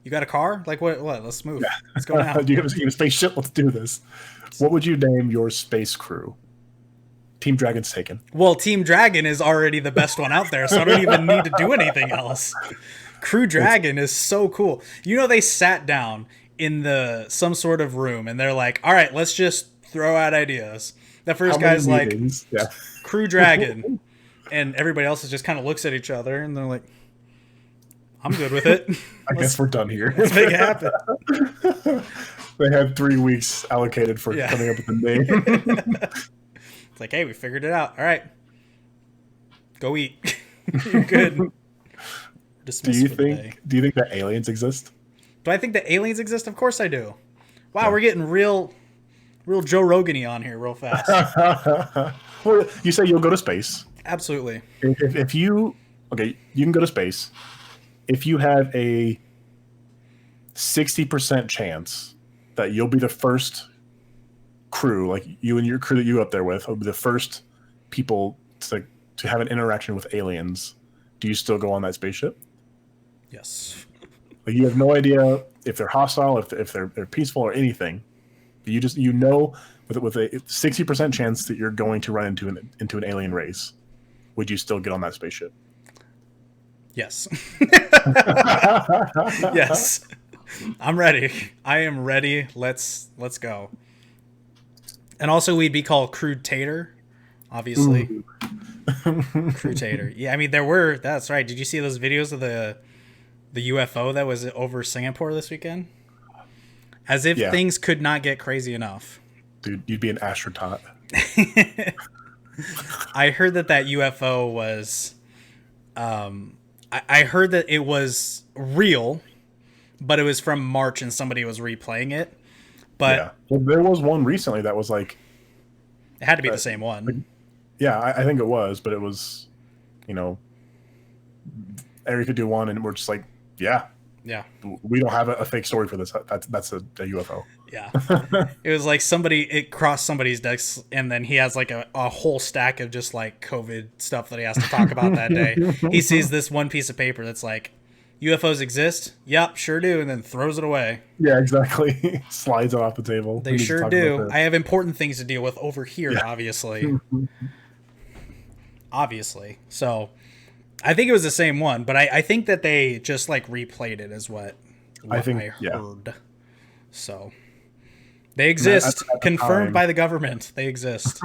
You got a car? Like what? Let's move. Let's go now. You have a spaceship? Let's do this. What would you name your space crew? Team Dragon's taken. Well, Team Dragon is already the best one out there, so I don't even need to do anything else. Crew Dragon is so cool. You know, they sat down in some sort of room and they're like, all right, let's just throw out ideas. The first guy's like, yeah. Crew Dragon. And everybody else just kind of looks at each other and they're like, I'm good with it. I guess we're done here. Let's make it happen. They had 3 weeks allocated for coming up with a name. It's like, hey, we figured it out. All right. Go eat. You're good. Do you think that aliens exist? Do I think that aliens exist? Of course I do. Wow, we're getting real Joe Rogan-y on here real fast. Well, you say you'll go to space. Absolutely. If you can go to space. If you have a 60% chance that you'll be the first crew, like you and your crew that you up there with, will be the first people to have an interaction with aliens, do you still go on that spaceship? Yes. Like you have no idea if they're hostile, if they're peaceful or anything. You just with a 60% chance that you're going to run into an alien race, would you still get on that spaceship? Yes. Yes. I'm ready. I am ready. Let's go. And also we'd be called Crew Tater, obviously. Crew Tater. Yeah, I mean that's right. Did you see those videos of the UFO that was over Singapore this weekend? As if things could not get crazy enough. Dude, you'd be an astronaut. I heard that UFO was I heard that it was real, but it was from March and somebody was replaying it. But well, there was one recently that was like, it had to be the same one. Like, yeah, I think it was, but it was, Area 51, and we're just like, yeah, we don't have a fake story for this. That's a UFO. Yeah, it was like it crossed somebody's desk, and then he has like a whole stack of just like COVID stuff that he has to talk about that day. He sees this one piece of paper that's like, UFOs exist? Yep, sure do, and then throws it away. Yeah, exactly. Slides it off the table. They sure do. I have important things to deal with over here, obviously. Obviously. So, I think it was the same one, but I think that they just like replayed it is what I heard. Yeah. So, they exist. Confirmed by the government. They exist.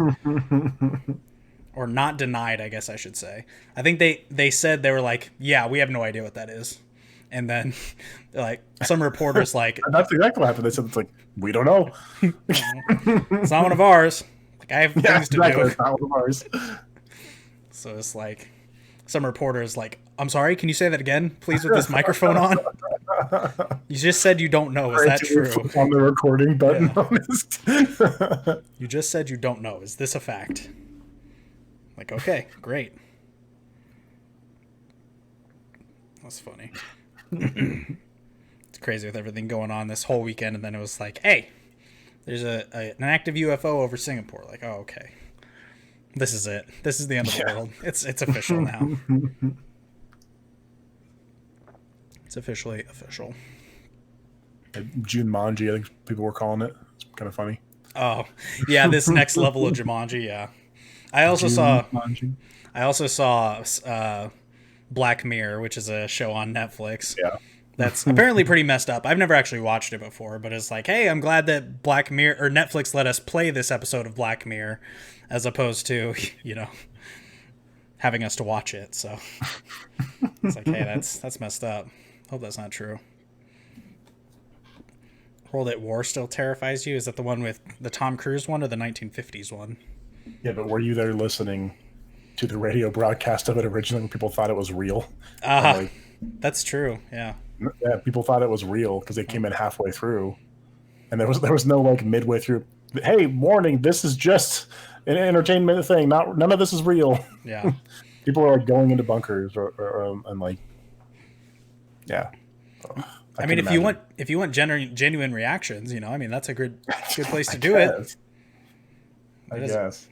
Or not denied, I guess I should say. I think they said they were like, yeah, we have no idea what that is. And then like some reporters like that's exactly what happened. They said it's like, we don't know. It's not one of ours. Like I have things to do. It's not one of ours. So it's like some reporters like, I'm sorry, can you say that again, please, with this microphone on? You just said you don't know. Is that true? On the recording button. Yeah. You just said you don't know. Is this a fact? Like, okay, great. That's funny. It's crazy with everything going on this whole weekend, and then it was like, hey, there's an active UFO over Singapore. Like, oh, okay. This is it. This is the end of the world. It's official now. It's officially official. Jumanji, I think people were calling it. It's kind of funny. Oh, yeah, this next level of Jumanji, yeah. I also saw Black Mirror, which is a show on Netflix. Yeah. That's apparently pretty messed up. I've never actually watched it before, but it's like, hey, I'm glad that Black Mirror or Netflix let us play this episode of Black Mirror as opposed to, having us to watch it. So it's like, hey, that's messed up. Hope that's not true. World at War still terrifies you? Is that the one with the Tom Cruise one or the 1950s one? Yeah, but were you there listening to the radio broadcast of it originally when people thought it was real? That's true, yeah. Yeah, people thought it was real because they came in halfway through. And there was no like midway through, hey, warning, this is just an entertainment thing. None of this is real. Yeah. People are like going into bunkers and like, yeah. I mean, if you want genuine reactions, that's a good place to do it. I guess.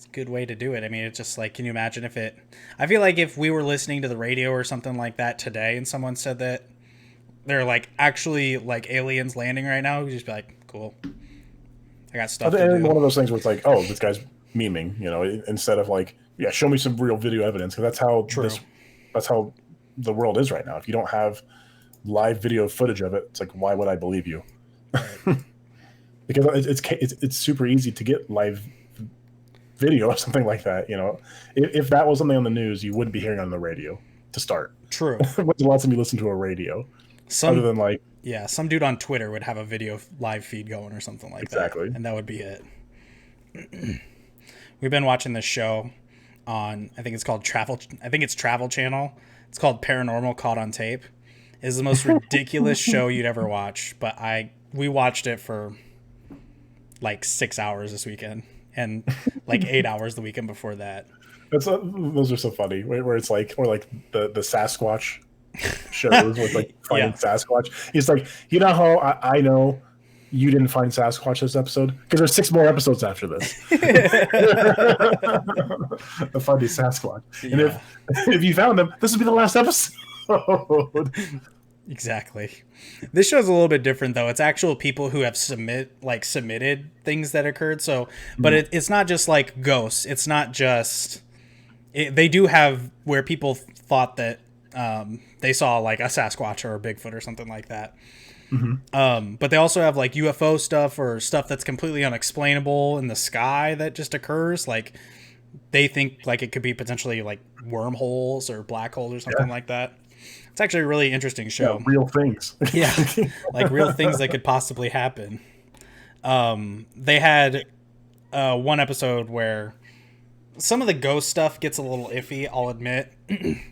It's a good way to do it. I mean, it's just like, can you imagine if it? I feel like if we were listening to the radio or something like that today, and someone said that they're like actually like aliens landing right now, we'd just be like, cool. I got stuff to do. One of those things where it's like, oh, this guy's memeing, instead of like, yeah, show me some real video evidence, because True. that's how the world is right now. If you don't have live video footage of it, it's like, why would I believe you? Right. Because it's super easy to get live video or something like that. If that was something on the news, you wouldn't be hearing it on the radio to start. True. When's the last time you listen to a radio? Other than like, yeah, some dude on Twitter would have a video live feed going or something like exactly. that, and that would be it. We've been watching this show on, I think it's Travel Channel. It's called Paranormal Caught on Tape. It's the most ridiculous show you'd ever watch, but we watched it for like 6 hours this weekend and like 8 hours the weekend before that. Those are so funny. Where it's like, or like the Sasquatch shows with like finding Sasquatch. He's like, you know how I know you didn't find Sasquatch this episode? Because there's 6 more episodes after this. The funny Sasquatch. Yeah. And if you found them, this would be the last episode. Exactly. This show's a little bit different though. It's actual people who have submitted things that occurred. So, but it's not just like ghosts. It's not just. They do have where people thought that they saw like a Sasquatch or a Bigfoot or something like that. Mm-hmm. But they also have like UFO stuff or stuff that's completely unexplainable in the sky that just occurs. Like they think like it could be potentially like wormholes or black holes or something like that. It's actually a really interesting show. Yeah, real things. Yeah, like real things that could possibly happen. They had one episode where some of the ghost stuff gets a little iffy, I'll admit.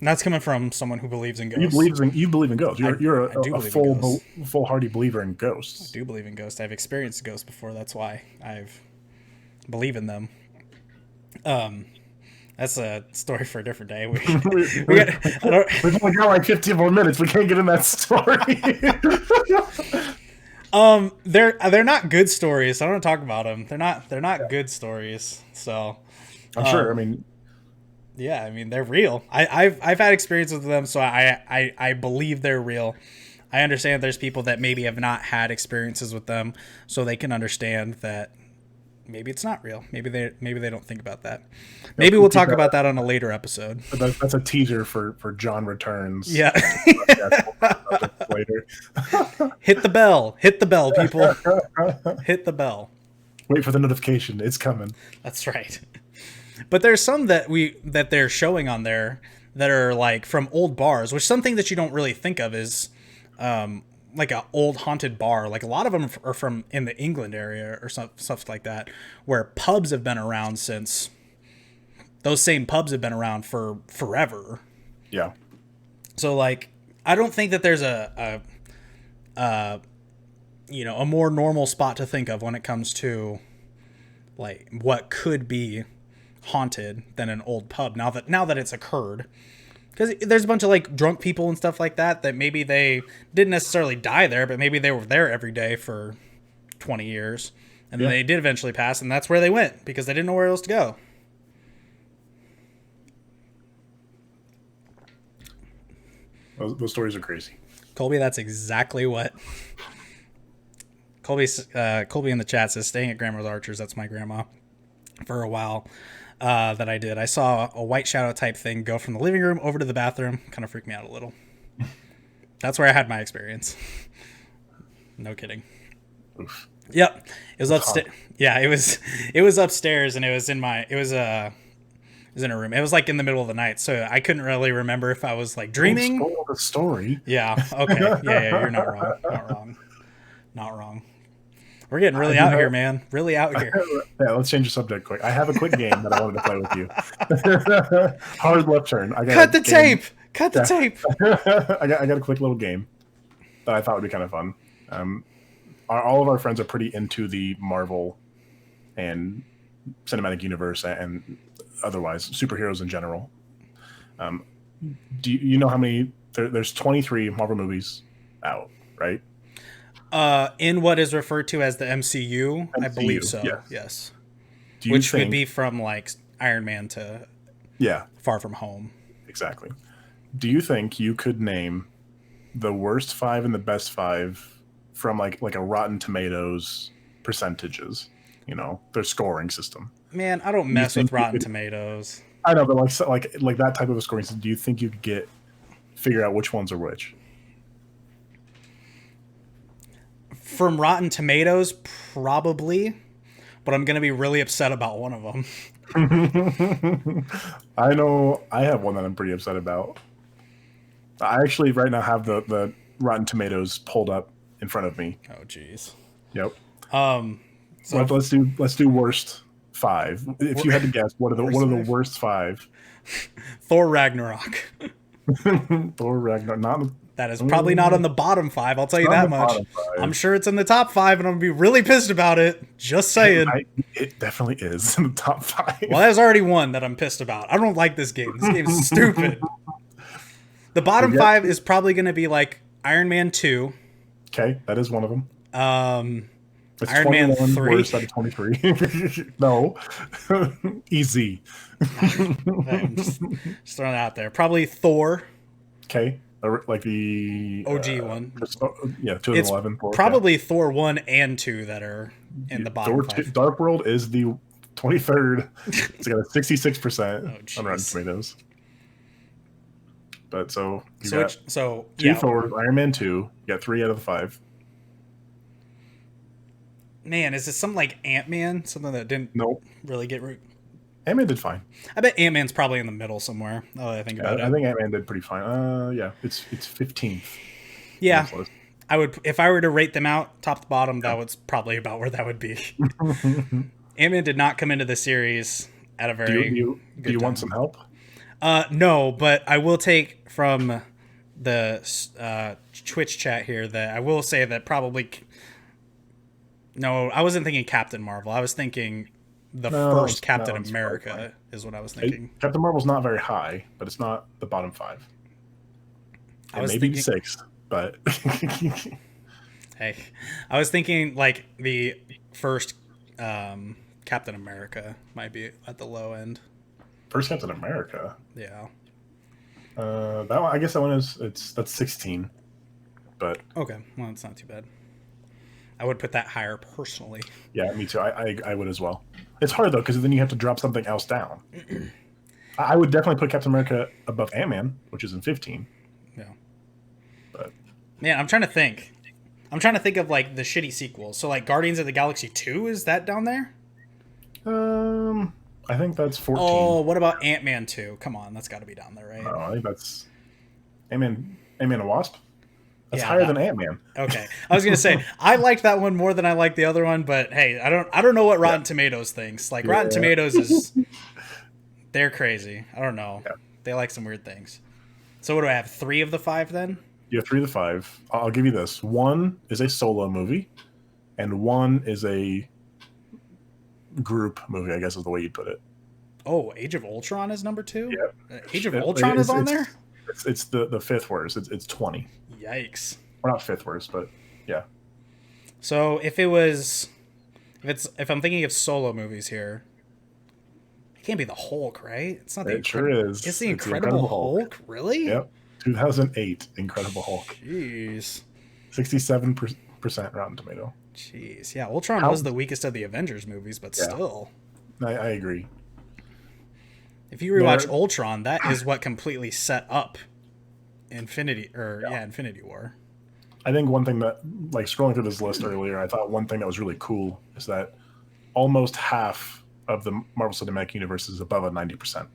That's coming from someone who believes in ghosts. You believe in ghosts. You're a full-hearty believer in ghosts. I do believe in ghosts. I've experienced ghosts before. That's why I've believe in them. That's a story for a different day. We've only got like 15 more minutes. We can't get in that story. They're not good stories. So I don't want to talk about them. They're not good stories. So I'm sure. I mean, yeah. I mean, they're real. I've had experiences with them, so I believe they're real. I understand there's people that maybe have not had experiences with them, so they can understand that maybe it's not real. Maybe they don't think about that. Maybe we'll talk about that on a later episode. That's a teaser for John Returns. Yeah. Later. Hit the bell, people. Hit the bell. Wait for the notification. It's coming. That's right. But there's some that they're showing on there that are like from old bars, which something that you don't really think of is like an old haunted bar. Like a lot of them are from in the England area or stuff like that, where pubs have been around since. Those same pubs have been around for forever. Yeah. So like, I don't think that there's a more normal spot to think of when it comes to like what could be haunted than an old pub now that it's occurred. Because there's a bunch of like drunk people and stuff like that maybe they didn't necessarily die there, but maybe they were there every day for 20 years. And then they did eventually pass, and that's where they went because they didn't know where else to go. Those stories are crazy. Colby, that's exactly what. Colby in the chat says, staying at Grandma's Archers. That's my grandma. For a while. That I did. I saw a white shadow type thing go from the living room over to the bathroom. Kind of freaked me out a little. That's where I had my experience. No kidding. Oof. Yep. It was upstairs. Yeah, it was upstairs, and it was in a room. It was like in the middle of the night, so I couldn't really remember if I was like dreaming. Don't spoil the story. Yeah. Okay. Yeah, you're not wrong. Not wrong. We're getting really out here, man. Really out here. Yeah, let's change the subject quick. I have a quick game that I wanted to play with you. Hard left turn. Cut the tape. I got a quick little game that I thought would be kind of fun. All of our friends are pretty into the Marvel and cinematic universe and otherwise superheroes in general. Do you know how many? There's 23 Marvel movies out, right? In what is referred to as the MCU, I believe so. Yes. Do you Which would think? be from like Iron Man to Yeah, Far From Home. exactly. Do you think you could name the worst five and the best five from like a Rotten Tomatoes percentages? You know, their scoring system. Man, I don't Do you mess think with you Rotten could? Tomatoes. I know, but like that type of a scoring system. Do you think you could figure out which ones are which? From Rotten Tomatoes, probably, but I'm gonna be really upset about one of them. I know I have one that I'm pretty upset about. I actually right now have the Rotten Tomatoes pulled up in front of me. Oh, jeez. Yep. So Let's do worst five. If you had to guess, what are the worst five? Thor Ragnarok. Thor Ragnarok. Not. That is probably not on the bottom five. I'll tell you Not in that the much. bottom I'm five. sure it's in the top five, and I'm gonna be really pissed about it. Just saying. It definitely is in the top five. Well, there's already one that I'm pissed about. I don't like this game. This game is stupid. The bottom five is probably going to be like Iron Man 2. Okay, that is one of them. It's Iron Man 3. worst out of 23. No. Easy. I'm just throwing it out there. Probably Thor. Okay. Like the OG one. Yeah, It's 2011. Thor, probably Thor 1 and 2 that are in the bottom five. Dark World is the 23rd. It's got a 66% on Rotten jeez. Tomatoes. But so you So, got two yeah. Thor, Iron Man 2. You got 3 out of the 5. Man, is this something like Ant-Man? Something that didn't Nope. really get root. Ant-Man did fine. I bet Ant-Man's probably in the middle somewhere. Oh, I think about it. I think Ant-Man did pretty fine. Yeah, it's 15th. Yeah. I would, if I were to rate them out top to bottom, that was probably about where that would be. Ant-Man did not come into the series at a very Do you want some help? No, but I will take from the Twitch chat here that I will say that probably. No, I wasn't thinking Captain Marvel. I was thinking first Captain America is what I was thinking. Captain Marvel's not very high, but it's not the bottom 5. I was maybe thinking 6th, but hey, I was thinking like the first Captain America might be at the low end. First Captain America. Yeah. That one, I guess that one that's 16. But okay, well, it's not too bad. I would put that higher personally. Yeah, me too. I would as well. It's hard though because then you have to drop something else down. I would definitely put Captain America above Ant-Man, which is in 15. Yeah. But man, I'm trying to think. I'm trying to think of like the shitty sequels. So like Guardians of the Galaxy 2, is that down there? I think that's 14. Oh, what about Ant-Man 2? Come on, that's got to be down there, right? No, I think that's Ant-Man and Wasp. That's Yeah, higher than Ant-Man. Okay, I was gonna say I liked that one more than I liked the other one, but hey, I don't know what Rotten Tomatoes thinks. Like Rotten Tomatoes is they're crazy. I don't know. Yeah. They like some weird things. So what do I have? 3 of the 5 then? You have 3 of the 5. I'll give you this. 1 is a solo movie, and 1 is a group movie, I guess is the way you'd put it. Oh, Age of Ultron is number 2? Yep. Age of Ultron is on there? It's the 5th worst. It's 20. Yikes. Well, not 5th worst, but yeah. So if I'm thinking of solo movies here, it can't be the Hulk, right? It's not the It sure is. It's the Incredible Hulk. Really? Yep. 2008 Incredible Hulk. Jeez. 67% Rotten Tomato. Jeez. Yeah, Ultron was the weakest of the Avengers movies, but still. I agree. If you rewatch Ultron, that is what completely set up Infinity War. I think one thing that, like scrolling through this list earlier, I thought one thing that was really cool is that almost half of the Marvel Cinematic Universe is above a 90%.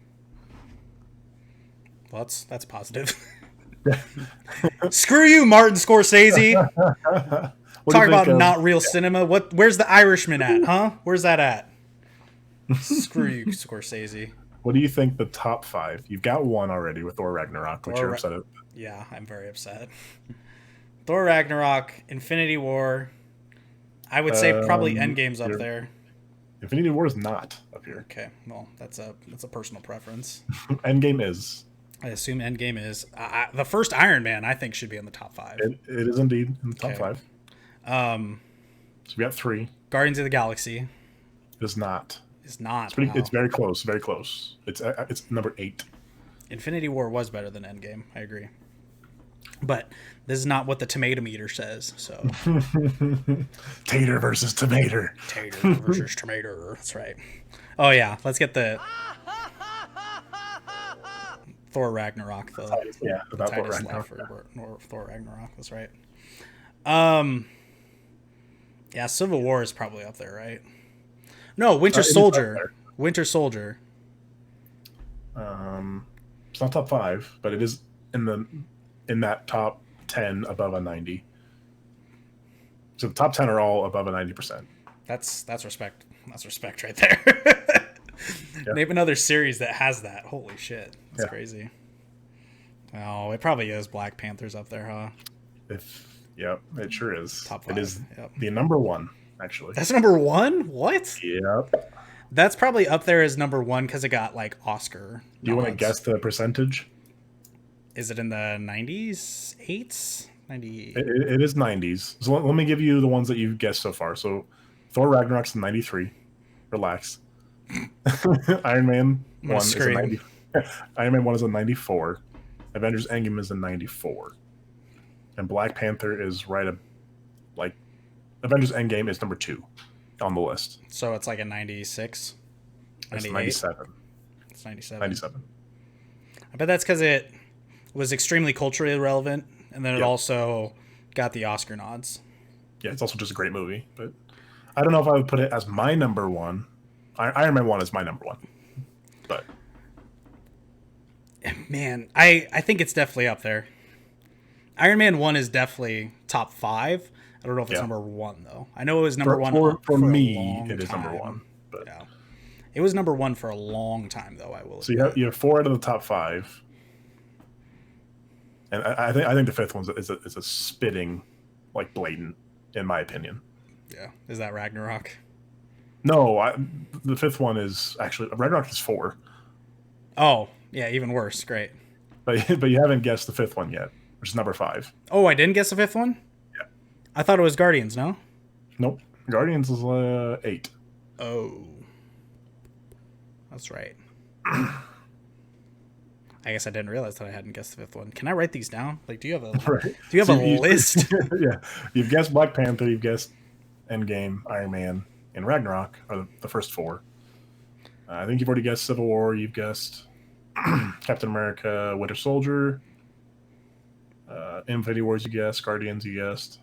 Well, that's positive. Screw you, Martin Scorsese. Talk about not real cinema. Where's the Irishman at, huh? Where's that at? Screw you, Scorsese. What do you think the top 5? You've got 1 already with Thor Ragnarok, which you're upset at. Yeah, I'm very upset. Thor Ragnarok, Infinity War. I would say probably Endgame's up there. Infinity War is not up here. Okay, well, that's a personal preference. Endgame is. I assume Endgame is. The first Iron Man, I think, should be in the top 5. It is indeed in the top 5. So we got 3. Guardians of the Galaxy. It is not. Is not. It's Wow. very close. Very close. It's number 8. Infinity War was better than Endgame. I agree. But this is not what the tomato meter says. So Tater versus tomato. Tater versus tomato. That's right. Oh yeah, let's get the Thor Ragnarok. Yeah, about Thor Titus Ragnarok. left for Thor Ragnarok. That's right. Yeah, Civil War is probably up there, right? No, Winter Soldier. Winter Soldier. It's not top 5, but it is in that top 10 above a 90. So the top 10 are all above a 90%. That's respect. That's respect right there. Yeah. Name another series that has that. Holy shit. That's Yeah. crazy. Oh, it probably is Black Panther's up there, huh? Yep, it sure is. Top 5. It is Yep. the number 1, actually. That's number 1? What? Yep. That's probably up there as number 1 because it got like Oscar. Do you want to nods. guess the percentage? Is it in the 90s? 8s? 90. It is 90s. So let me give you the ones that you've guessed so far. So Thor Ragnarok's in 93. Relax. Iron Man 1 is a 90. Iron Man 1 is a 94. Avengers Endgame is a 94. And Black Panther is Avengers Endgame is number 2 on the list. So it's like a 96? It's 97. It's 97. 97. I bet that's because it was extremely culturally relevant, and then it also got the Oscar nods. Yeah, it's also just a great movie. But I don't know if I would put it as my number 1. Iron Man 1 is my number 1. But man, I think it's definitely up there. Iron Man 1 is definitely top 5. I don't know if it's number 1 though. I know it was number 1 for me. It is number 1, but yeah, it was number 1 for a long time though. I will. So you have 4 out of the top 5, and I think the 5th one is a spitting, like blatant, in my opinion. Yeah, is that Ragnarok? No, the 5th one is actually Ragnarok is 4. Oh yeah, even worse. Great. But you haven't guessed the 5th one yet, which is number 5. Oh, I didn't guess the 5th one? Yeah. I thought it was Guardians, no? Nope. Guardians is 8. Oh. That's right. I guess I didn't realize that I hadn't guessed the 5th one. Can I write these down? Like, do you have a list? Yeah. You've guessed Black Panther, you've guessed Endgame, Iron Man, and Ragnarok are the first 4. I think you've already guessed Civil War, you've guessed Captain America, Winter Soldier, Infinity Wars you guessed, Guardians you guessed.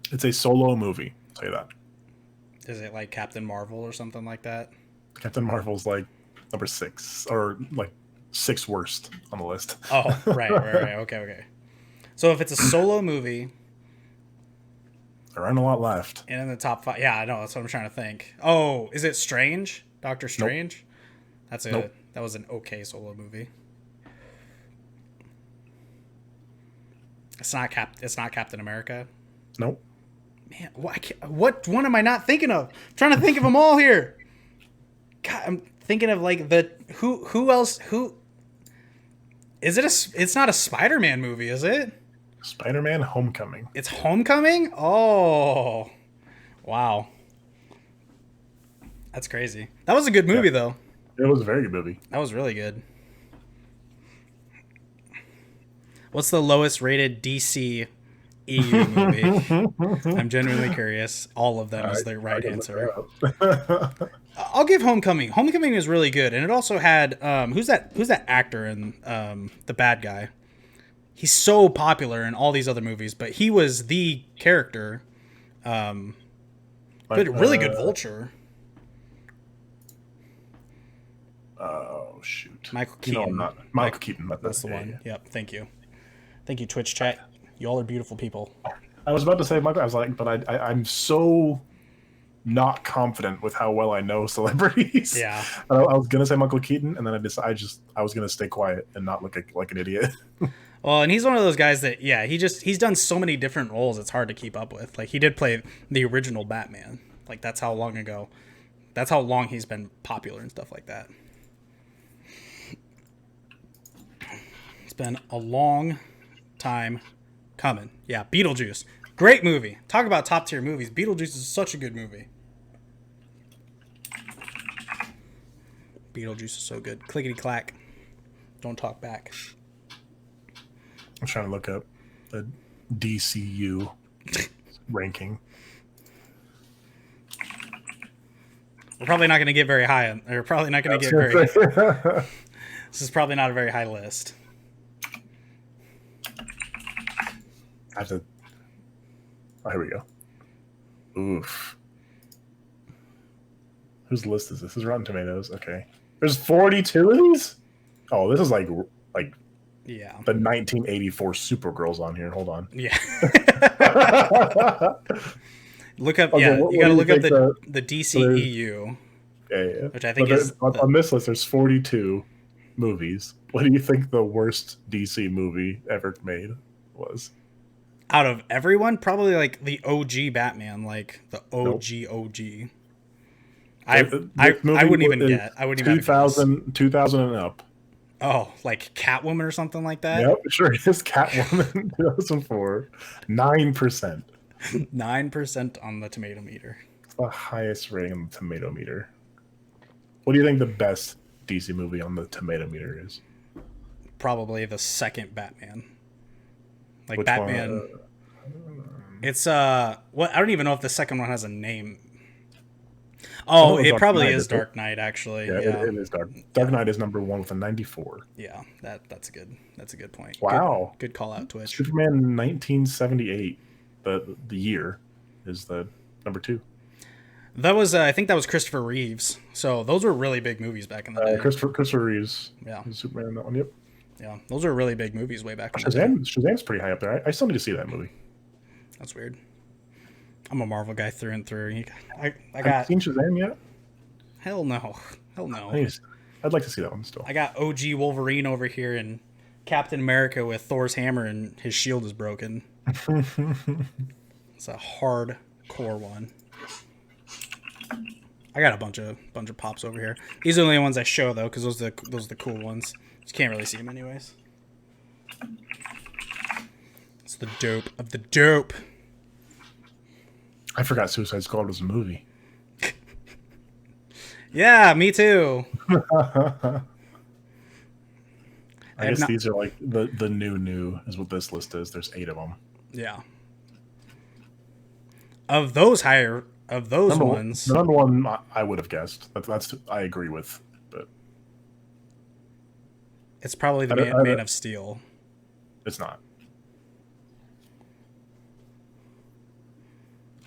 It's a solo movie, I'll tell you that. Is it like Captain Marvel or something like that? Captain Marvel's like number 6, or like 6th worst on the list. Oh, right. Okay. So if it's a solo movie, there aren't a lot left. and in the top 5, yeah, I know, that's what I'm trying to think. Oh, is it Strange? Doctor Strange? Nope. That was an okay solo movie. It's not Captain America. Nope. Man, what one am I not thinking of? I'm trying to think of them all here. God, I'm thinking of like who else? Who is it? It's not a Spider-Man movie, is it? Spider-Man: Homecoming. It's Homecoming. Oh, wow, that's crazy. That was a good movie though. It was a very good movie. That was really good. What's the lowest rated DC EU movie? I'm genuinely curious. All of them is the right answer. I'll give Homecoming. Homecoming is really good, and it also had who's that actor in the bad guy? He's so popular in all these other movies, but he was the character. But really good Vulture. Oh shoot! Michael Keaton. No, Michael Keaton. That's the one. Yeah. Yep. Thank you, Twitch chat. Y'all are beautiful people. I was about to say Michael. I was like, but I'm so not confident with how well I know celebrities. Yeah. I was gonna say Michael Keaton, and then I was gonna stay quiet and not look like an idiot. Well, and he's one of those guys that he's done so many different roles. It's hard to keep up with. Like he did play the original Batman. Like that's how long ago. That's how long he's been popular and stuff like that. It's been a long time Coming. Yeah, Beetlejuice. Great movie. Talk about top tier movies. Beetlejuice is such a good movie. Beetlejuice is so good. Clickety clack. Don't talk back. I'm trying to look up the DCU ranking. We're probably not going to get very high. We're probably not going to get very. This is probably not a very high list. I have to. Oh, here we go. Oof. Whose list is this? This is Rotten Tomatoes. Okay. There's 42 of these? Oh, this is like yeah, the 1984 Supergirls on here. Hold on. Yeah. Look up. Okay, Yeah, you got to look up the DCEU, yeah. which I think but is on this list. There's 42 movies. What do you think the worst DC movie ever made was? Out of everyone, probably like the OG Batman, like the OG Nope. OG. I wouldn't even get. I wouldn't even 2000 and up. Oh, like Catwoman or something like that? Yep, sure it is. Catwoman 2004. 9%. 9% on the tomato meter. It's the highest rating on the tomato meter. What do you think the best DC movie on the tomato meter is? Probably the second Batman. Like Which Batman. It's what I don't even know if the second one has a name. Oh, it probably is Dark Knight, actually. Yeah, yeah. It is Dark. Dark Knight is number 1 with a 94. Yeah, that's a good point. Wow. Good call out, Twitch. Superman 1978, the year, is the number 2. That was I think that was Christopher Reeves. So those were really big movies back in the day. Christopher Reeves. Yeah. Superman, that one. Yep. Yeah, those were really big movies way back in the day. Shazam's pretty high up there. I still need to see that movie. That's weird. I'm a Marvel guy through and through. I got. Have you seen Shazam yet? Hell no. I'd like to see that one still. I got OG Wolverine over here and Captain America with Thor's hammer and his shield is broken. It's a hardcore one. I got a bunch of pops over here. These are the only ones I show though, because those are the cool ones. You can't really see them anyways. It's the dope of the dope. I forgot Suicide Squad was a movie. Yeah, me too. I guess these are like the new is what this list is. There's 8 of them. Yeah. Of those ones, the number one I would have guessed. That's I agree with, but it's probably the Man of Steel. It's not.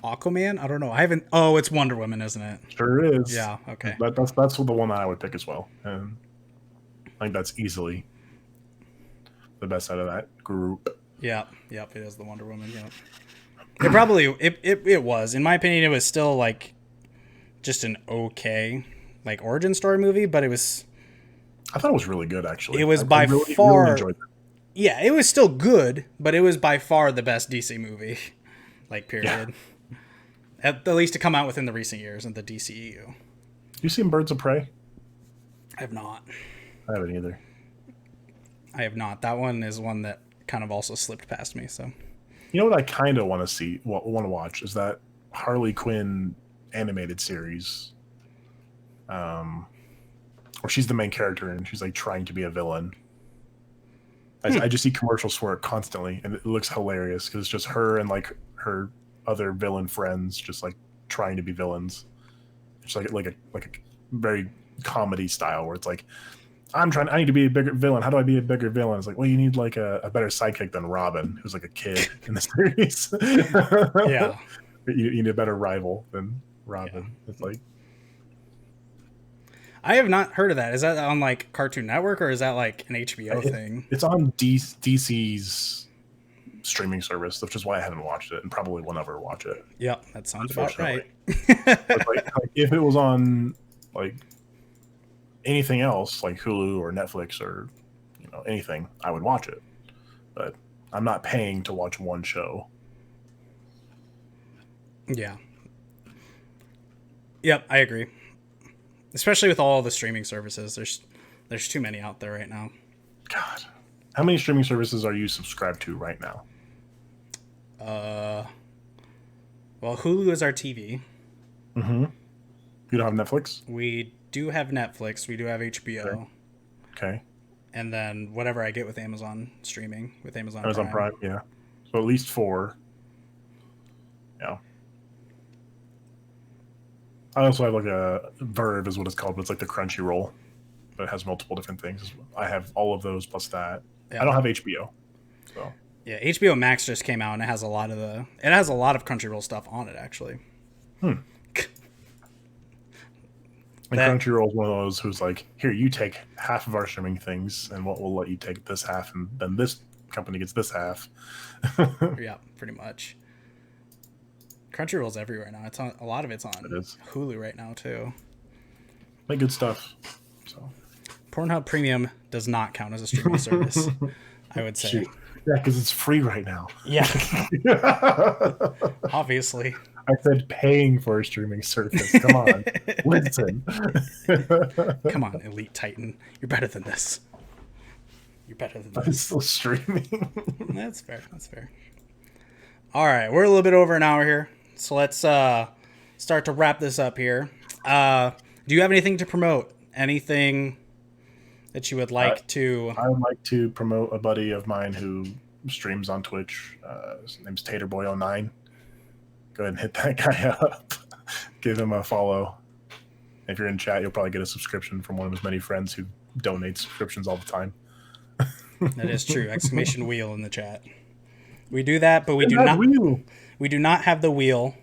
Aquaman? I don't know. I haven't. Oh, it's Wonder Woman, isn't it? Sure is. Yeah. Okay. That's the one that I would pick as well, and I think that's easily the best out of that group. Yeah. Yep. It is the Wonder Woman. Yeah. It probably it was, in my opinion, it was still like just an okay like origin story movie, but it was. I thought it was really good, actually. It was I really enjoyed it. Yeah, it was still good, but it was by far the best DC movie, like period. Yeah. At least to come out within the recent years in the DCEU. You seen Birds of Prey? I have not. I haven't either. I have not. That one is one that kind of also slipped past me. So, you know what I kind of want to watch is that Harley Quinn animated series, where she's the main character and she's like trying to be a villain. I just see commercials for it constantly, and it looks hilarious because it's just her and like her other villain friends just like trying to be villains. It's like a very comedy style where it's like, I need to be a bigger villain. How do I be a bigger villain? It's like, well, you need like a better sidekick than Robin, who's like a kid in the series. Yeah. You need a better rival than Robin. Yeah. It's like, I have not heard of that. Is that on like Cartoon Network or is that like an HBO thing? It's on DC's streaming service, which is why I haven't watched it and probably will never watch it. Yep, that sounds about right. But like if it was on like anything else, like Hulu or Netflix or anything, I would watch it. But I'm not paying to watch one show. Yeah. Yep, I agree. Especially with all the streaming services, there's too many out there right now. God, how many streaming services are you subscribed to right now? Well, Hulu is our TV. Mm-hmm. You don't have Netflix? We do have Netflix. We do have HBO. Okay. And then whatever I get with Amazon streaming, with Amazon Amazon Prime. Prime, yeah. So at least 4. Yeah. I also have like a Verve is what it's called, but it's like the Crunchyroll. But it has multiple different things. I have all of those plus that. Yeah. I don't have HBO. So Yeah, HBO Max just came out and it has a lot of Crunchyroll stuff on it actually. And Crunchyroll is one of those who's like, here, you take half of our streaming things, and we'll let you take this half, and then this company gets this half. Yeah, pretty much. Crunchyroll's everywhere now. It's on a lot of it's on Hulu right now too. Make good stuff. So Pornhub Premium does not count as a streaming service, I would say. Shoot. Yeah, because it's free right now. Yeah. Obviously. I said paying for a streaming service. Come on. Listen. Come on, Elite Titan. You're better than this. You're better than this. I'm still streaming. That's fair. That's fair. All right. We're a little bit over an hour here. So let's start to wrap this up here. Do you have anything to promote? Anything that you would like to... I would like to promote a buddy of mine who streams on Twitch. His name's Tater117. Go ahead and hit that guy up. Give him a follow. If you're in chat, you'll probably get a subscription from one of his many friends who donate subscriptions all the time. That is true. Exclamation wheel in the chat. We do that, but we do not. We do not have the wheel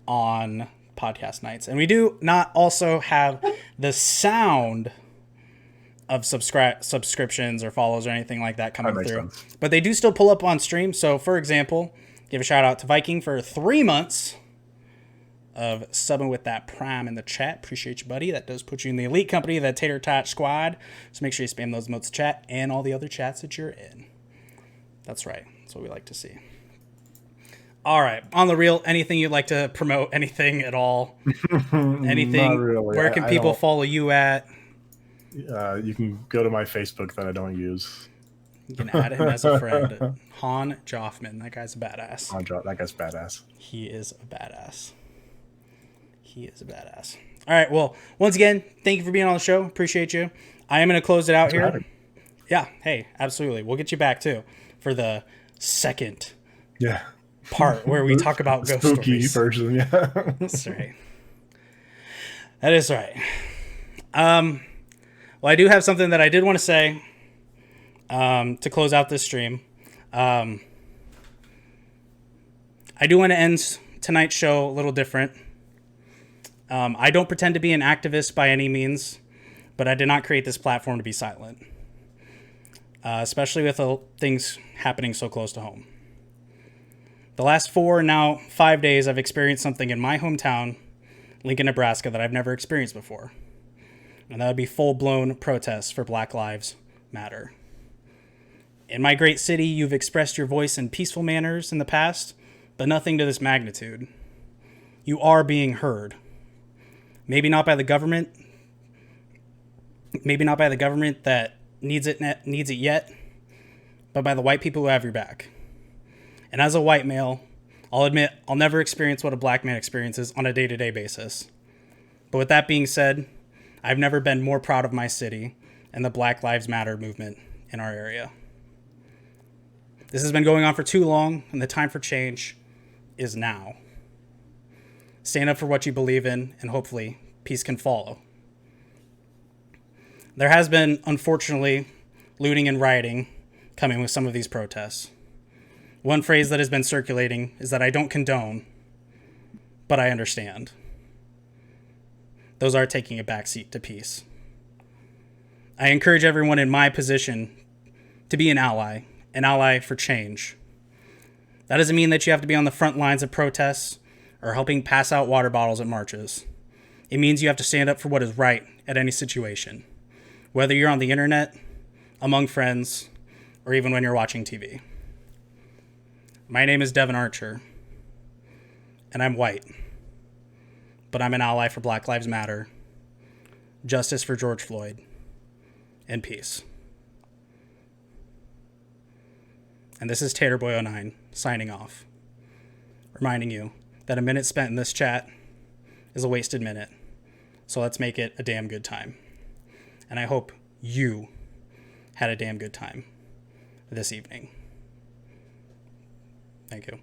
on podcast nights, and we do not also have the sound of subscriptions or follows or anything like that coming through. Sense. But they do still pull up on stream. So, for example, give a shout out to Viking for 3 months of subbing with that Prime in the chat. Appreciate you, buddy. That does put you in the elite company, the Tater Talks squad. So make sure you spam those emotes to chat and all the other chats that you're in. That's right. That's what we like to see. All right. On the real, anything you'd like to promote? Anything at all? Anything? Not really. Where can people follow you at? You can go to my Facebook that I don't use. You can add him as a friend. Han Joffman. That guy's a badass. That guy's badass. He is a badass. He is a badass. All right. Well, once again, thank you for being on the show. Appreciate you. I am going to close it out here. Yeah. Hey, absolutely. We'll get you back too for the second part where we talk about ghost spooky stories. Version. Yeah. That's right. That is right. Well, I do have something that I did want to say to close out this stream. I do want to end tonight's show a little different. I don't pretend to be an activist by any means, but I did not create this platform to be silent, especially with things happening so close to home. The last 4, now 5 days, I've experienced something in my hometown, Lincoln, Nebraska, that I've never experienced before. And that would be full-blown protests for Black Lives Matter. In my great city, you've expressed your voice in peaceful manners in the past, but nothing to this magnitude. You are being heard. Maybe not by the government. Maybe not by the government that needs it yet, but by the white people who have your back. And as a white male, I'll admit I'll never experience what a black man experiences on a day-to-day basis. But with that being said, I've never been more proud of my city and the Black Lives Matter movement in our area. This has been going on for too long, and the time for change is now. Stand up for what you believe in, and hopefully peace can follow. There has been, unfortunately, looting and rioting coming with some of these protests. One phrase that has been circulating is that I don't condone, but I understand. Those are taking a backseat to peace. I encourage everyone in my position to be an ally for change. That doesn't mean that you have to be on the front lines of protests or helping pass out water bottles at marches. It means you have to stand up for what is right at any situation, whether you're on the internet, among friends, or even when you're watching TV. My name is Devin Archer, and I'm white, but I'm an ally for Black Lives Matter, justice for George Floyd, and peace. And this is Tater Boy 09 signing off, reminding you that a minute spent in this chat is a wasted minute. So let's make it a damn good time. And I hope you had a damn good time this evening. Thank you.